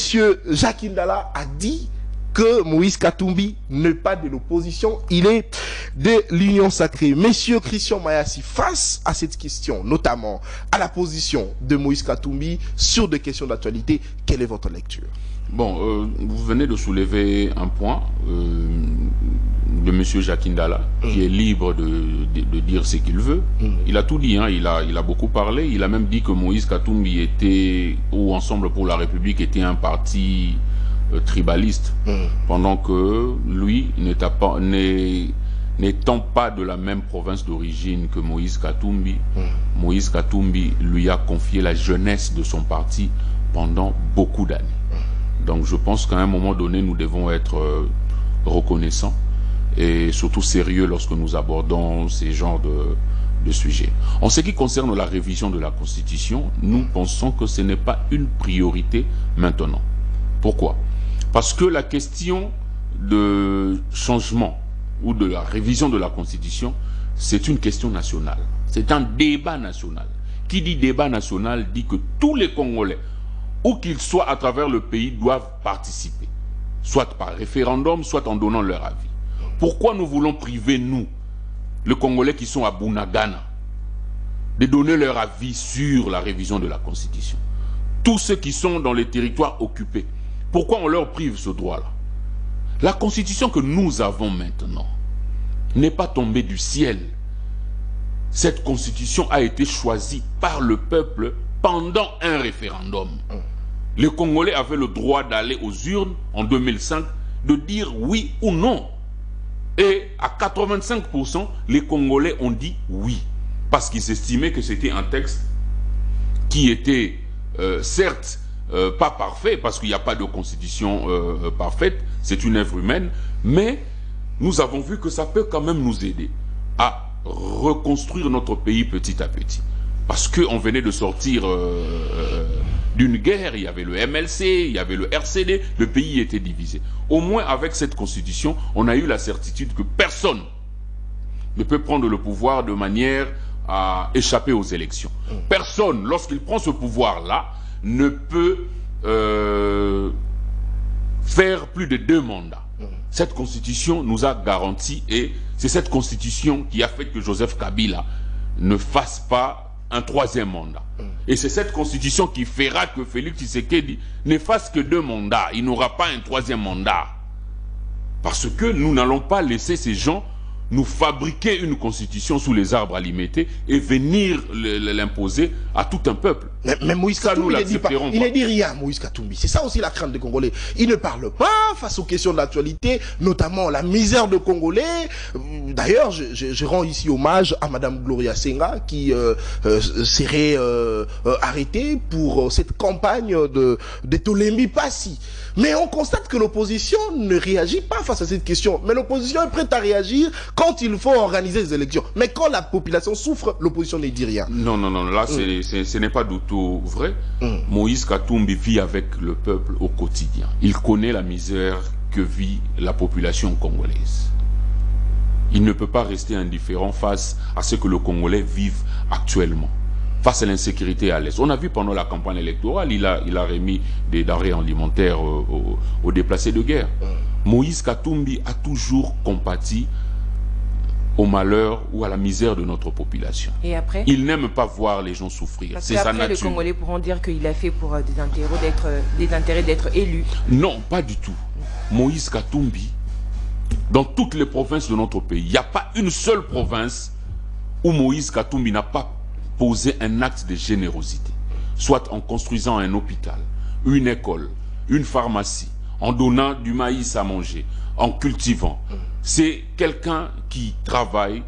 Jacques Ndala a dit que Moïse Katumbi n'est pas de l'opposition, il est de l'Union sacrée. Monsieur Christian Mayassi, face à cette question, notamment à la position de Moïse Katumbi sur des questions d'actualité, quelle est votre lecture? Bon, vous venez de soulever un point de M. Jacques Ndala, qui est libre de dire ce qu'il veut. Il a tout dit, hein, il a beaucoup parlé. Il a même dit que Moïse Katumbi était, ou Ensemble pour la République était un parti tribaliste, pendant que lui, n'étant pas de la même province d'origine que Moïse Katumbi, Moïse Katumbi lui a confié la jeunesse de son parti pendant beaucoup d'années. Donc je pense qu'à un moment donné, nous devons être reconnaissants et surtout sérieux lorsque nous abordons ces genres de sujets. En ce qui concerne la révision de la Constitution, nous pensons que ce n'est pas une priorité maintenant. Pourquoi? Parce que la question de changement ou de la révision de la Constitution, c'est une question nationale. C'est un débat national. Qui dit débat national dit que tous les Congolais, où qu'ils soient à travers le pays, doivent participer. Soit par référendum, soit en donnant leur avis. Pourquoi nous voulons priver, nous, les Congolais qui sont à Bunagana, de donner leur avis sur la révision de la Constitution? Tous ceux qui sont dans les territoires occupés, pourquoi on leur prive ce droit-là? La Constitution que nous avons maintenant n'est pas tombée du ciel. Cette Constitution a été choisie par le peuple pendant un référendum. Les Congolais avaient le droit d'aller aux urnes en 2005, de dire oui ou non. Et à 85%, les Congolais ont dit oui. Parce qu'ils estimaient que c'était un texte qui était, certes, pas parfait, parce qu'il n'y a pas de constitution parfaite, c'est une œuvre humaine, mais nous avons vu que ça peut quand même nous aider à reconstruire notre pays petit à petit. Parce qu'on venait de sortir d'une guerre, il y avait le MLC, il y avait le RCD, le pays était divisé. Au moins avec cette constitution, on a eu la certitude que personne ne peut prendre le pouvoir de manière à échapper aux élections. Personne, lorsqu'il prend ce pouvoir-là, ne peut faire plus de 2 mandats. Cette constitution nous a garanti, et c'est cette constitution qui a fait que Joseph Kabila ne fasse pas un 3e mandat. Et c'est cette constitution qui fera que Félix Tshisekedi ne fasse que 2 mandats. Il n'aura pas un 3e mandat. Parce que nous n'allons pas laisser ces gens nous fabriquer une constitution sous les arbres alimentés et venir l'imposer à tout un peuple. Mais Moïse Katumbi, il ne dit rien, Moïse Katumbi. C'est ça aussi la crainte des Congolais. Il ne parle pas face aux questions de l'actualité, notamment la misère de Congolais. D'ailleurs, je rends ici hommage à Madame Gloria Senga qui serait arrêtée pour cette campagne de Tolembi Passi. Mais on constate que l'opposition ne réagit pas face à cette question. Mais l'opposition est prête à réagir quand il faut organiser des élections. Mais quand la population souffre, l'opposition ne dit rien. Non, non, non, là, ce n'est pas du tout vrai. Moïse Katumbi vit avec le peuple au quotidien. Il connaît la misère que vit la population congolaise. Il ne peut pas rester indifférent face à ce que le Congolais vit actuellement, face à l'insécurité à l'Est. On a vu pendant la campagne électorale, il a remis des denrées alimentaires aux déplacés de guerre. Moïse Katumbi a toujours compati au malheur ou à la misère de notre population. Et après? Il n'aime pas voir les gens souffrir. C'est sa nature. Les Congolais pourront dire qu'il a fait pour des intérêts d'être élu. Non, pas du tout. Moïse Katumbi, dans toutes les provinces de notre pays, il n'y a pas une seule province où Moïse Katumbi n'a pas posé un acte de générosité. Soit en construisant un hôpital, une école, une pharmacie, en donnant du maïs à manger, en cultivant. C'est quelqu'un qui travaille,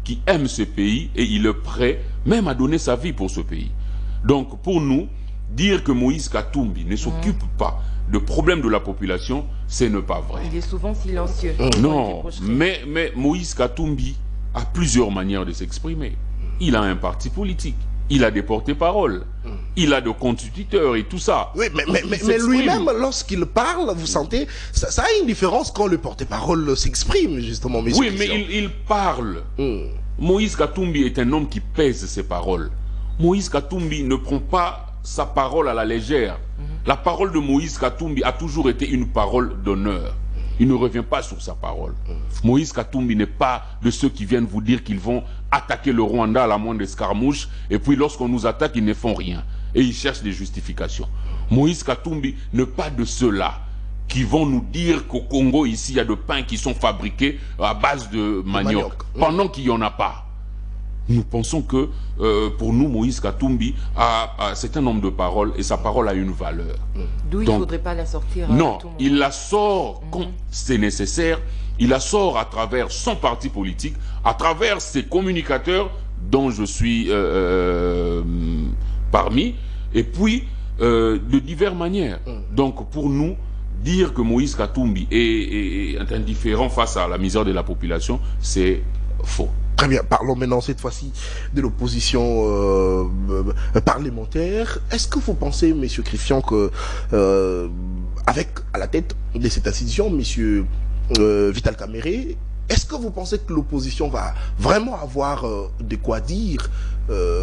qui aime ce pays et il est prêt même à donner sa vie pour ce pays. Donc pour nous, dire que Moïse Katumbi ne s'occupe pas de problèmes de la population, c'est ne pas vrai. Il est souvent silencieux. Non, mais Moïse Katumbi a plusieurs manières de s'exprimer. Il a un parti politique. Il a des porte-paroles, il a des constituteurs et tout ça. Oui, mais lui-même, lorsqu'il parle, vous sentez, ça a une différence quand le porte-parole s'exprime, justement. Oui, mais il parle. Moïse Katumbi est un homme qui pèse ses paroles. Moïse Katumbi ne prend pas sa parole à la légère. La parole de Moïse Katumbi a toujours été une parole d'honneur. Il ne revient pas sur sa parole. Moïse Katumbi n'est pas de ceux qui viennent vous dire qu'ils vont attaquer le Rwanda à la moindre escarmouche, et puis lorsqu'on nous attaque, ils ne font rien. Et ils cherchent des justifications. Moïse Katumbi n'est pas de ceux-là qui vont nous dire qu'au Congo, ici, il y a de pains qui sont fabriqués à base de manioc. Pendant qu'il n'y en a pas. Nous pensons que, pour nous, Moïse Katumbi c'est un homme de parole et sa parole a une valeur. D'où il ne faudrait pas la sortir. Non, il la sort quand c'est nécessaire. Il la sort à travers son parti politique, à travers ses communicateurs, dont je suis parmi, et puis de diverses manières. Donc pour nous, dire que Moïse Katumbi est indifférent face à la misère de la population, c'est faux. Très bien, parlons maintenant cette fois-ci de l'opposition parlementaire. Est-ce que vous pensez, Monsieur Christian, que avec à la tête de cette institution, Monsieur Vital Kamerhe, est-ce que vous pensez que l'opposition va vraiment avoir de quoi dire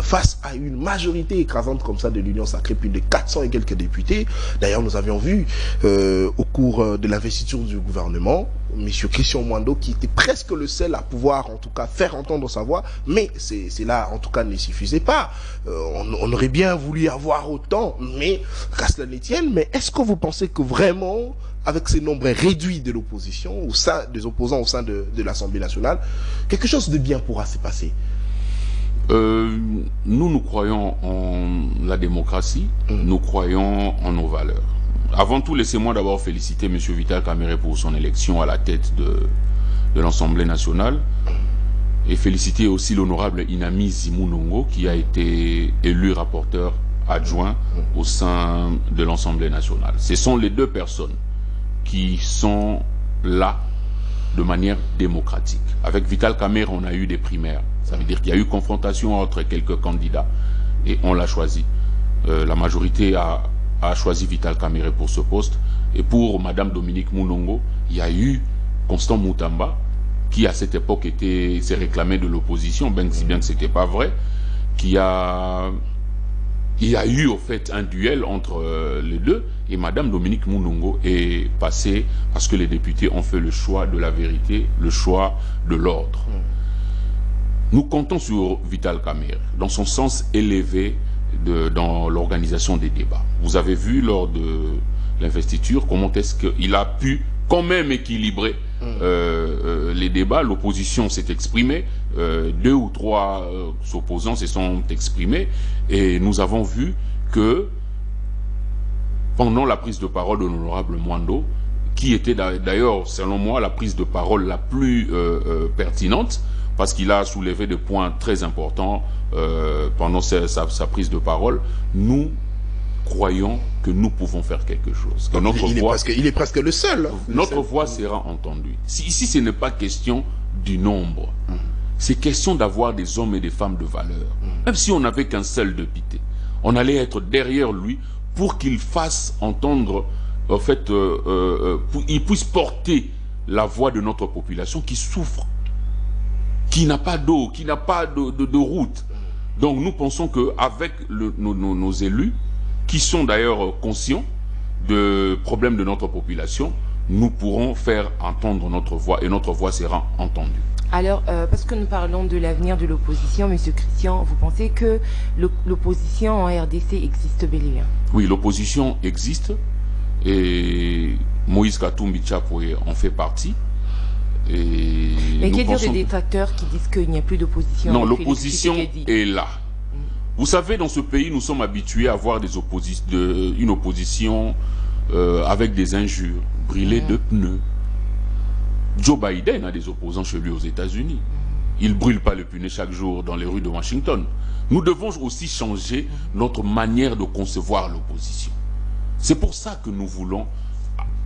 face à une majorité écrasante comme ça de l'Union sacrée, plus de 400 et quelques députés? D'ailleurs, nous avions vu au cours de l'investiture du gouvernement, M. Christian Mwando, qui était presque le seul à pouvoir, en tout cas, faire entendre sa voix, mais cela, en tout cas, ne suffisait pas. On aurait bien voulu avoir autant, mais qu'à cela ne tienne. Mais est-ce que vous pensez que vraiment, avec ces nombres réduits de l'opposition, au sein des opposants au sein de l'Assemblée nationale, quelque chose de bien pourra se passer? Nous croyons en la démocratie, nous croyons en nos valeurs. Avant tout, laissez-moi d'abord féliciter M. Vital Kamerhe pour son élection à la tête de l'Assemblée nationale et féliciter aussi l'honorable Inami Zimunongo qui a été élu rapporteur adjoint au sein de l'Assemblée nationale. Ce sont les deux personnes qui sont là de manière démocratique. Avec Vital Kamerhe, on a eu des primaires. Ça veut dire qu'il y a eu confrontation entre quelques candidats et on l'a choisi. La majorité a choisi Vital Kamerhe pour ce poste. Et pour Madame Dominique Munongo, il y a eu Constant Moutamba qui à cette époque s'est réclamé de l'opposition, bien que ce n'était pas vrai, il y a eu au fait un duel entre les deux et Madame Dominique Munongo est passée parce que les députés ont fait le choix de la vérité, le choix de l'ordre. Nous comptons sur Vital Kamerhe dans son sens élevé dans l'organisation des débats. Vous avez vu lors de l'investiture comment est-ce qu'il a pu quand même équilibrer les débats. L'opposition s'est exprimée, 2 ou 3 opposants se sont exprimés et nous avons vu que pendant la prise de parole de l'honorable Mwando, qui était d'ailleurs selon moi la prise de parole la plus pertinente, parce qu'il a soulevé des points très importants pendant sa prise de parole, nous croyons que nous pouvons faire quelque chose. Que il est presque le seul. Notre voix sera entendue. Ici, ce n'est pas question du nombre. C'est question d'avoir des hommes et des femmes de valeur. Même si on n'avait qu'un seul député, on allait être derrière lui pour qu'il fasse entendre, en fait, il puisse porter la voix de notre population qui souffre, qui n'a pas d'eau, qui n'a pas de route. Donc nous pensons qu'avec nos élus, qui sont d'ailleurs conscients des problèmes de notre population, nous pourrons faire entendre notre voix et notre voix sera entendue. Alors, parce que nous parlons de l'avenir de l'opposition, Monsieur Christian, vous pensez que l'opposition en RDC existe bel et bien? Oui, l'opposition existe et Moïse Katumbi Tchapoué en fait partie. Mais qu'est-ce dire des détracteurs qui disent qu'il n'y a plus d'opposition? Non, l'opposition est là. Vous savez, dans ce pays, nous sommes habitués à voir une opposition avec des injures, brûler de pneus. Joe Biden a des opposants chez lui aux États-Unis. Il ne brûle pas le pneu chaque jour dans les rues de Washington. Nous devons aussi changer notre manière de concevoir l'opposition. C'est pour ça que nous voulons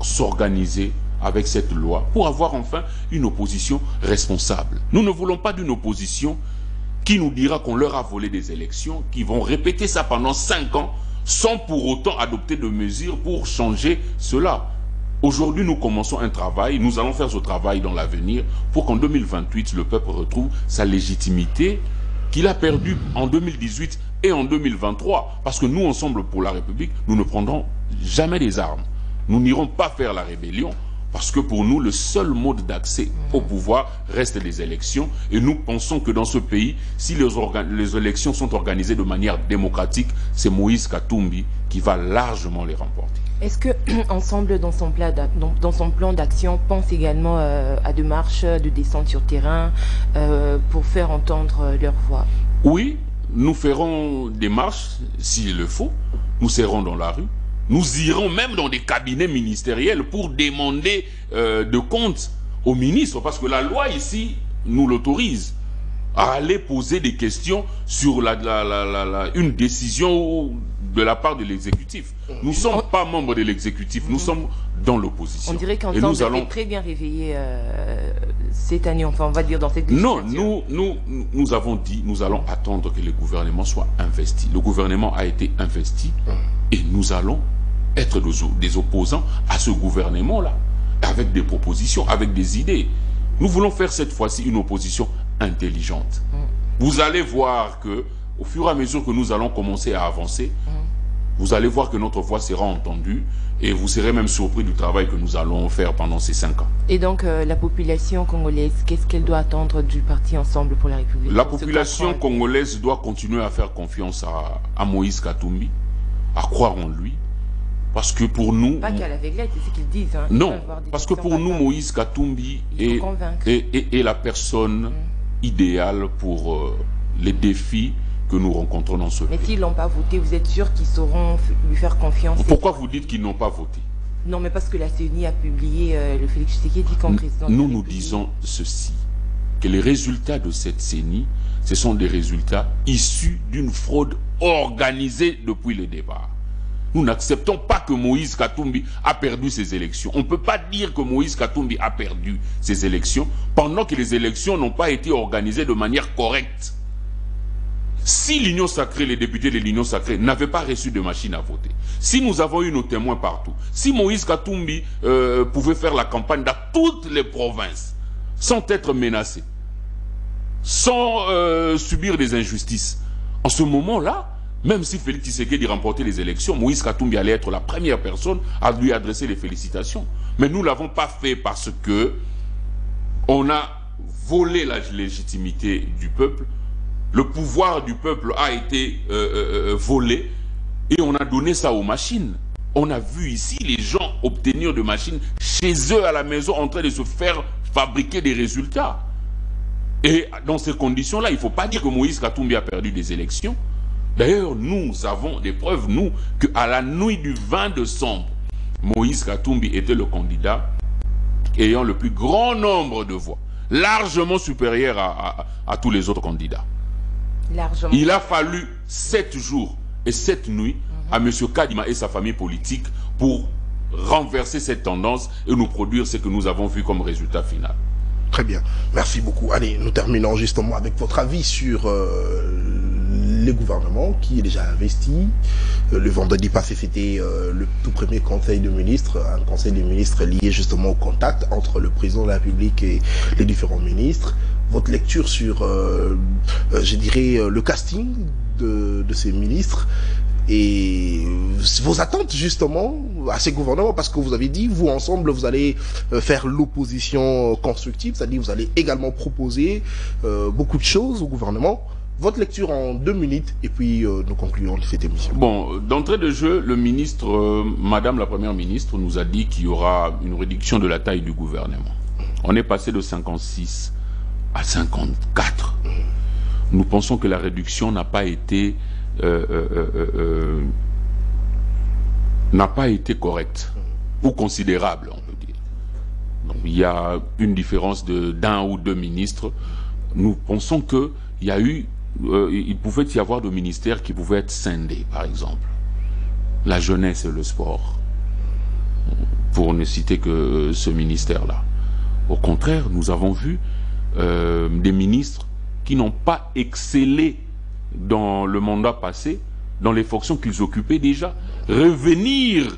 s'organiser avec cette loi pour avoir enfin une opposition responsable. Nous ne voulons pas d'une opposition qui nous dira qu'on leur a volé des élections, qui vont répéter ça pendant 5 ans sans pour autant adopter de mesures pour changer cela. Aujourd'hui, nous commençons un travail, nous allons faire ce travail dans l'avenir pour qu'en 2028, le peuple retrouve sa légitimité qu'il a perdue en 2018 et en 2023. Parce que nous, ensemble pour la République, nous ne prendrons jamais des armes. Nous n'irons pas faire la rébellion. Parce que pour nous, le seul mode d'accès au pouvoir reste les élections. Et nous pensons que dans ce pays, si les élections sont organisées de manière démocratique, c'est Moïse Katumbi qui va largement les remporter. Est-ce que Ensemble, dans son plan d'action, pense également à des marches, de descente sur terrain pour faire entendre leur voix? Oui, nous ferons des marches s'il le faut. Nous serons dans la rue. Nous irons même dans des cabinets ministériels pour demander de comptes aux ministres, parce que la loi ici nous l'autorise à aller poser des questions sur une décision de la part de l'exécutif. Nous ne sommes pas membres de l'exécutif, nous sommes dans l'opposition. On dirait qu'Ensemble est très bien réveillé cette année, enfin on va dire dans cette législature. Non, nous avons dit, nous allons attendre que le gouvernement soit investi. Le gouvernement a été investi et nous allons être des opposants à ce gouvernement-là, avec des propositions, avec des idées. Nous voulons faire cette fois-ci une opposition intelligente. Vous allez voir que, au fur et à mesure que nous allons commencer à avancer, vous allez voir que notre voix sera entendue et vous serez même surpris du travail que nous allons faire pendant ces 5 ans. Et donc, la population congolaise, qu'est-ce qu'elle doit attendre du parti Ensemble pour la République? La population congolaise doit continuer à faire confiance à Moïse Katumbi, à croire en lui. Parce que pour nous... Pas qu'à l'aveuglette, c'est ce qu'ils disent. Hein. Non, parce que pour nous, Moïse Katumbi est la personne idéale pour les défis que nous rencontrons dans ce pays. Mais s'ils n'ont pas voté, vous êtes sûr qu'ils sauront lui faire confiance? Pourquoi vous dites qu'ils n'ont pas voté? Non, mais parce que la CENI a publié le Félix Tshisekedi comme président. Nous disons ceci, que les résultats de cette CENI, ce sont des résultats issus d'une fraude organisée depuis le départ. Nous n'acceptons pas que Moïse Katumbi a perdu ses élections. On ne peut pas dire que Moïse Katumbi a perdu ses élections pendant que les élections n'ont pas été organisées de manière correcte. Si l'Union Sacrée, les députés de l'Union Sacrée n'avaient pas reçu de machine à voter, si nous avons eu nos témoins partout, si Moïse Katumbi pouvait faire la campagne dans toutes les provinces sans être menacé, sans subir des injustices, en ce moment-là, même si Félix Tshisekedi remportait les élections, Moïse Katumbi allait être la première personne à lui adresser les félicitations. Mais nous ne l'avons pas fait parce que on a volé la légitimité du peuple. Le pouvoir du peuple a été volé et on a donné ça aux machines. On a vu ici les gens obtenir des machines chez eux à la maison en train de se faire fabriquer des résultats. Et dans ces conditions-là, il ne faut pas dire que Moïse Katumbi a perdu des élections. D'ailleurs, nous avons des preuves, nous, qu'à la nuit du 20 décembre, Moïse Katumbi était le candidat ayant le plus grand nombre de voix, largement supérieur à tous les autres candidats. Largement. Il a fallu 7 jours et 7 nuits à M. Kadima et sa famille politique pour renverser cette tendance et nous produire ce que nous avons vu comme résultat final. Très bien, merci beaucoup. Allez, nous terminons justement avec votre avis sur le gouvernement qui est déjà investi. Le vendredi passé, c'était le tout premier conseil de ministres, un conseil de ministres lié justement au contact entre le président de la République et les différents ministres. Votre lecture sur, je dirais, le casting de ces ministres et vos attentes justement à ces gouvernements, parce que vous avez dit, vous ensemble, vous allez faire l'opposition constructive, c'est-à-dire vous allez également proposer beaucoup de choses au gouvernement. Votre lecture en 2 minutes et puis nous concluons cette émission. Bon, d'entrée de jeu, le ministre, Madame la Première ministre, nous a dit qu'il y aura une réduction de la taille du gouvernement. On est passé de 56 à 54. Nous pensons que la réduction n'a pas été correcte ou considérable, on peut dire. Donc, il y a une différence d'un ou 2 ministres. Nous pensons que il y a eu, il pouvait y avoir des ministères qui pouvaient être scindés, par exemple. La jeunesse et le sport, pour ne citer que ce ministère-là. Au contraire, nous avons vu des ministres qui n'ont pas excellé dans le mandat passé, dans les fonctions qu'ils occupaient déjà, revenir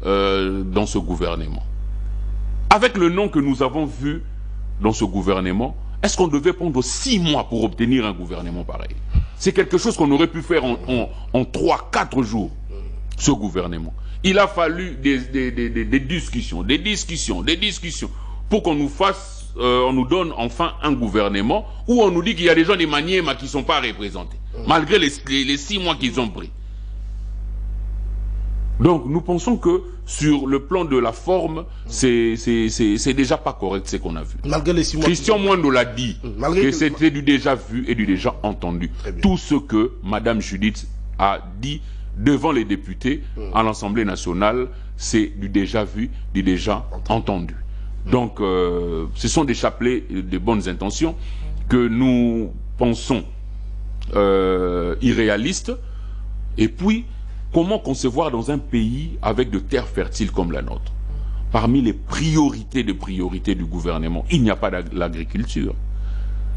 dans ce gouvernement. Avec le nom que nous avons vu dans ce gouvernement, est-ce qu'on devait prendre 6 mois pour obtenir un gouvernement pareil? C'est quelque chose qu'on aurait pu faire en 3-4 jours, ce gouvernement. Il a fallu des discussions, pour qu'on nous fasse, on nous donne enfin un gouvernement où on nous dit qu'il y a des gens des Maniema qui ne sont pas représentés, malgré les 6 mois qu'ils ont pris. Donc nous pensons que sur le plan de la forme, c'est déjà pas correct ce qu'on a vu. Malgré les 6 mois. Christian Moindou l'a dit, que c'était du déjà vu et du déjà entendu. Tout ce que Madame Judith a dit devant les députés à l'Assemblée nationale, c'est du déjà vu, du déjà entendu. Donc ce sont des chapelets de bonnes intentions que nous pensons irréalistes. Et puis comment concevoir dans un pays avec de terres fertiles comme la nôtre, parmi les priorités du gouvernement, il n'y a pas l'agriculture.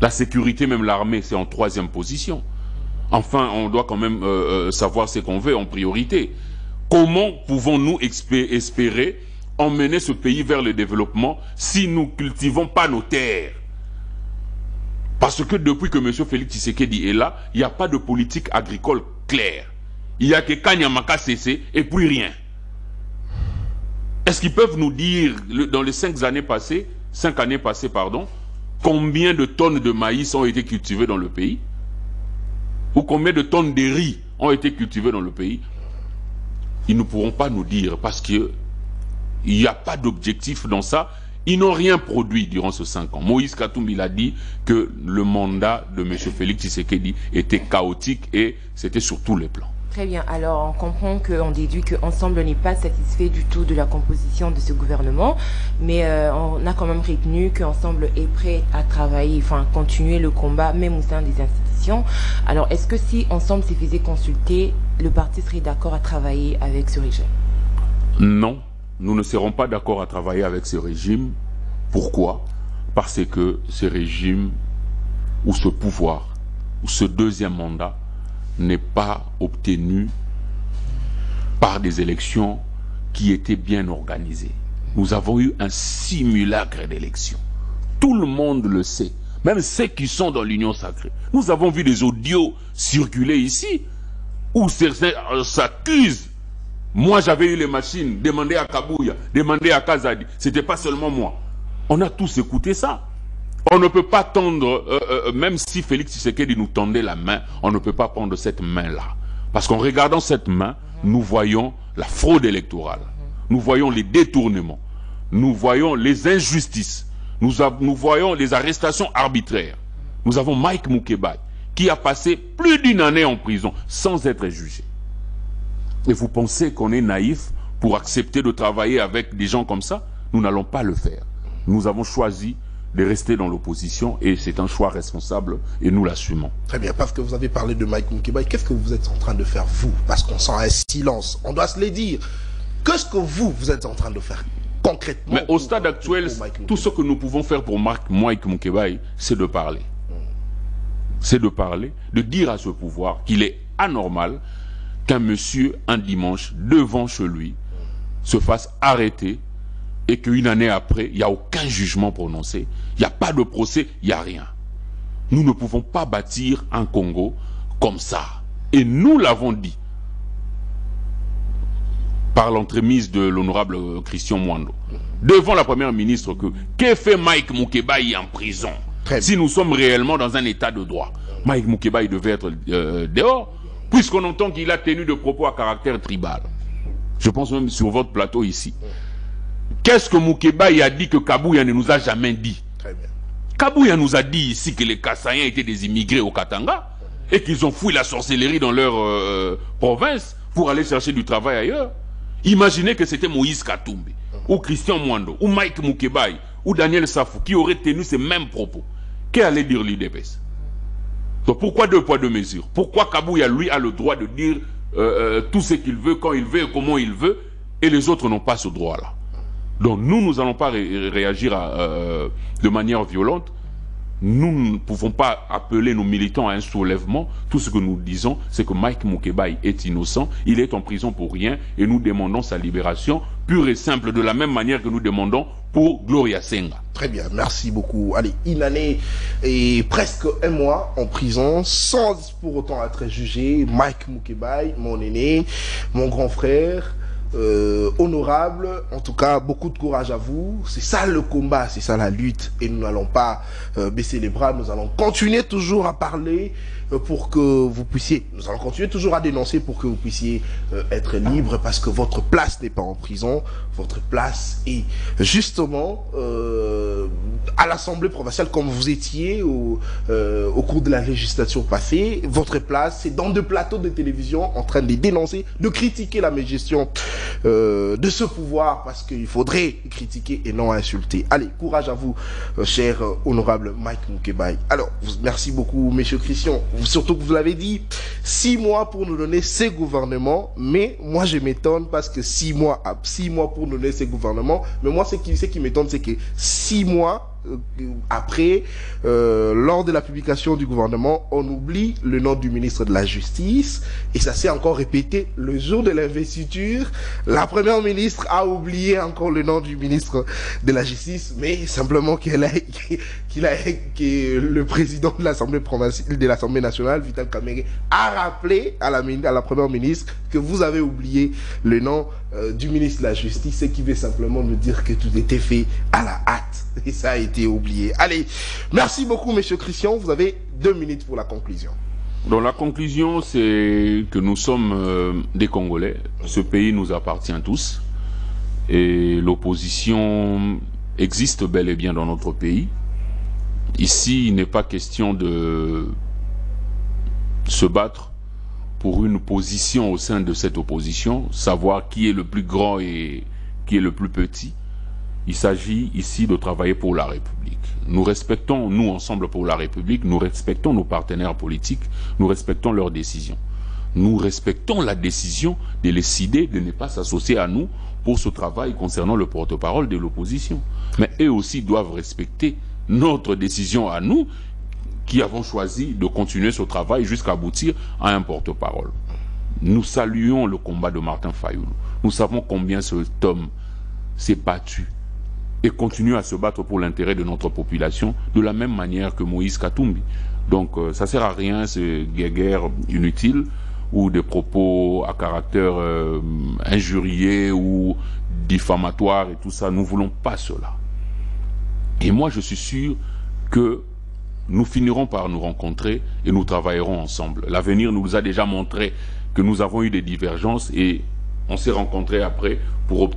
La sécurité, même l'armée, c'est en 3e position. Enfin, on doit quand même savoir ce qu'on veut en priorité. Comment pouvons-nous espérer emmener ce pays vers le développement si nous ne cultivons pas nos terres? Parce que depuis que M. Félix Tshisekedi est là, il n'y a pas de politique agricole claire. Il n'y a que Kanyamaka cessé et puis rien. Est-ce qu'ils peuvent nous dire, dans les 5 années passées, combien de tonnes de maïs ont été cultivées dans le pays? Ou combien de tonnes de riz ont été cultivées dans le pays? Ils ne pourront pas nous dire parce qu'il n'y a pas d'objectif dans ça. Ils n'ont rien produit durant ces 5 ans. Moïse Katumbi a dit que le mandat de M. Félix Tshisekedi était chaotique et c'était sur tous les plans. Très bien. Alors, on comprend qu'on déduit qu'Ensemble n'est pas satisfait du tout de la composition de ce gouvernement, mais on a quand même retenu qu'Ensemble est prêt à travailler, enfin, continuer le combat, même au sein des institutions. Alors, est-ce que si Ensemble se faisait consulter, le parti serait d'accord à travailler avec ce régime? Non. Nous ne serons pas d'accord à travailler avec ce régime. Pourquoi? Parce que ce régime, ou ce pouvoir, ou ce 2e mandat, n'est pas obtenu par des élections qui étaient bien organisées. Nous avons eu un simulacre d'élections. Tout le monde le sait. Même ceux qui sont dans l'Union sacrée. Nous avons vu des audios circuler ici, où certains s'accusent. Moi, j'avais eu les machines, demandez à Kabouya, demandez à Kazadi. C'était pas seulement moi. On a tous écouté ça. On ne peut pas tendre, même si Félix Tshisekedi nous tendait la main, on ne peut pas prendre cette main-là. Parce qu'en regardant cette main, nous voyons la fraude électorale. Nous voyons les détournements. Nous voyons les injustices. Nous voyons les arrestations arbitraires. Nous avons Mike Moukebaï, qui a passé plus d'1 année en prison sans être jugé. Et vous pensez qu'on est naïf pour accepter de travailler avec des gens comme ça? Nous n'allons pas le faire. Nous avons choisi de rester dans l'opposition et c'est un choix responsable et nous l'assumons. Très bien, parce que vous avez parlé de Mike Moukebaï, qu'est-ce que vous êtes en train de faire vous? Parce qu'on sent un silence, on doit se le dire. Qu'est-ce que vous êtes en train de faire concrètement? Mais au stade actuel, tout ce que nous pouvons faire pour Mike Moukebaï, c'est de parler. C'est de parler, de dire à ce pouvoir qu'il est anormal qu'un monsieur, un dimanche, devant chez lui, se fasse arrêter et qu'une année après, il n'y a aucun jugement prononcé, il n'y a pas de procès, il n'y a rien. Nous ne pouvons pas bâtir un Congo comme ça. Et nous l'avons dit par l'entremise de l'honorable Christian Mwando, devant la première ministre, que fait Mike Moukebaï en prison? Si nous sommes réellement dans un état de droit, Mike Moukebaï devait être dehors, puisqu'on entend qu'il a tenu de propos à caractère tribal. Je pense même sur votre plateau ici. Qu'est-ce que Moukebaï a dit que Kabouya ne nous a jamais dit? Très bien. Kabouya nous a dit ici que les Kassaïens étaient des immigrés au Katanga et qu'ils ont fouillé la sorcellerie dans leur province pour aller chercher du travail ailleurs. Imaginez que c'était Moïse Katumbi, ou Christian Mwando, ou Mike Moukebaï, ou Daniel Safou qui auraient tenu ces mêmes propos. Qu'allait dire l'UDPS? Donc pourquoi 2 poids 2 mesures? Pourquoi Kabouya, lui, a le droit de dire tout ce qu'il veut, quand il veut et comment il veut, et les autres n'ont pas ce droit-là? Donc nous n'allons pas réagir de manière violente. Nous ne pouvons pas appeler nos militants à un soulèvement. Tout ce que nous disons, c'est que Mike Moukebaï est innocent. Il est en prison pour rien et nous demandons sa libération pure et simple, de la même manière que nous demandons pour Gloria Senga. Très bien, merci beaucoup. Allez, 1 année et presque 1 mois en prison, sans pour autant être jugé. Mike Moukebaï, mon aîné, mon grand frère, honorable, en tout cas beaucoup de courage à vous. C'est ça le combat, c'est ça la lutte, et nous n'allons pas baisser les bras. Nous allons continuer toujours à parler pour que vous puissiez, nous allons continuer toujours à dénoncer pour que vous puissiez être libre, parce que votre place n'est pas en prison, votre place est justement à l'Assemblée provinciale, comme vous étiez au cours de la législature passée. Votre place, c'est dans 2 plateaux de télévision en train de dénoncer, de critiquer la mégestion de ce pouvoir, parce qu'il faudrait critiquer et non insulter. Allez, courage à vous, cher honorable Mike Moukebaï. Alors, merci beaucoup, monsieur Christian. surtout que vous l'avez dit, 6 mois pour nous donner ces gouvernements, mais moi je m'étonne parce que 6 mois pour nous donner ces gouvernements, mais moi ce qui m'étonne c'est que 6 mois après, lors de la publication du gouvernement, on oublie le nom du ministre de la Justice, et ça s'est encore répété le jour de l'investiture. La première ministre a oublié encore le nom du ministre de la Justice, mais simplement que le président de l'Assemblée nationale, Vital Kamerhe, a rappelé à la première ministre que vous avez oublié le nom du ministre de la Justice, ce qui veut simplement nous dire que tout était fait à la hâte, et ça a été oublié. Allez, merci beaucoup, monsieur Christian. Vous avez 2 minutes pour la conclusion. Donc la conclusion, c'est que nous sommes des Congolais. Ce pays nous appartient tous. Et l'opposition existe bel et bien dans notre pays. Ici, il n'est pas question de se battre pour une position au sein de cette opposition, savoir qui est le plus grand et qui est le plus petit. Il s'agit ici de travailler pour la République. Nous respectons, nous ensemble pour la République, nous respectons nos partenaires politiques, nous respectons leurs décisions. Nous respectons la décision de décider de ne pas s'associer à nous pour ce travail concernant le porte-parole de l'opposition. Mais eux aussi doivent respecter notre décision à nous, qui avons choisi de continuer ce travail jusqu'à aboutir à un porte-parole. Nous saluons le combat de Martin Fayulu. Nous savons combien cet homme s'est battu et continue à se battre pour l'intérêt de notre population de la même manière que Moïse Katumbi. Donc ça sert à rien ce guerre inutile ou des propos à caractère injurié ou diffamatoire et tout ça. Nous ne voulons pas cela. Et moi je suis sûr que nous finirons par nous rencontrer et nous travaillerons ensemble. L'avenir nous a déjà montré que nous avons eu des divergences et on s'est rencontrés après pour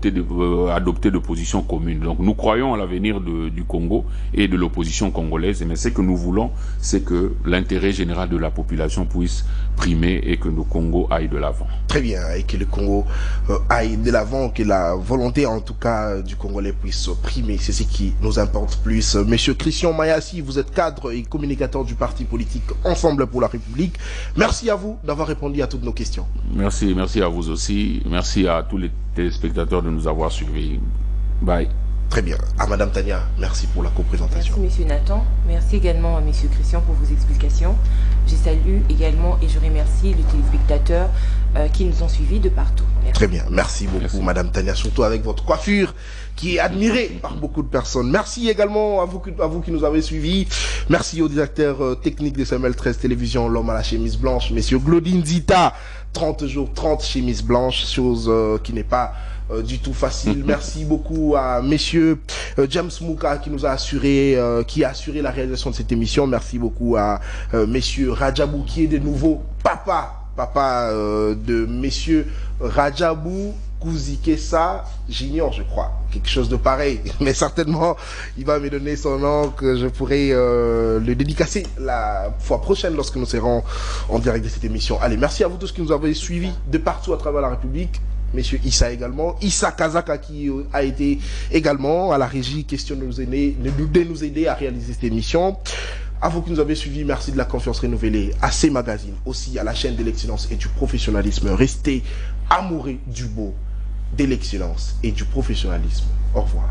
adopter de positions communes. Donc nous croyons à l'avenir du Congo et de l'opposition congolaise, mais ce que nous voulons, c'est que l'intérêt général de la population puisse primer et que le Congo aille de l'avant. Très bien, et que le Congo aille de l'avant, que la volonté en tout cas du Congolais puisse primer, c'est ce qui nous importe plus. Monsieur Christian Mayassi, vous êtes cadre et communicateur du parti politique Ensemble pour la République. Merci à vous d'avoir répondu à toutes nos questions. Merci à vous aussi. Merci à tous les téléspectateurs de nous avoir suivis. Bye. Très bien. À Madame Tania, merci pour la co-présentation. Merci Monsieur Nathan. Merci également à Monsieur Christian pour vos explications. Je salue également et je remercie les téléspectateurs qui nous ont suivis de partout. Merci. Très bien. Merci beaucoup Madame Tania, surtout avec votre coiffure qui est admirée par beaucoup de personnes. Merci également à vous qui nous avez suivis. Merci au directeur technique de SML 13 Télévision, l'homme à la chemise blanche, Monsieur Glodine Zita. 30 jours, 30 chemises blanches, chose qui n'est pas du tout facile. Merci beaucoup à messieurs James Mouka qui nous a assuré, qui a assuré la réalisation de cette émission. Merci beaucoup à messieurs Rajabou qui est de nouveau papa de messieurs Rajabou Kouzikessa, j'ignore, je crois, quelque chose de pareil, mais certainement, il va me donner son nom que je pourrai le dédicacer la fois prochaine lorsque nous serons en direct de cette émission. Allez, merci à vous tous qui nous avez suivis de partout à travers la République. Monsieur Issa également, Issa Kazaka qui a été également à la régie, question de nous aider à réaliser cette émission. À vous qui nous avez suivis, merci de la confiance renouvelée à ces magazines, aussi à la chaîne de l'excellence et du professionnalisme. Restez amoureux du beau, de l'excellence et du professionnalisme. Au revoir.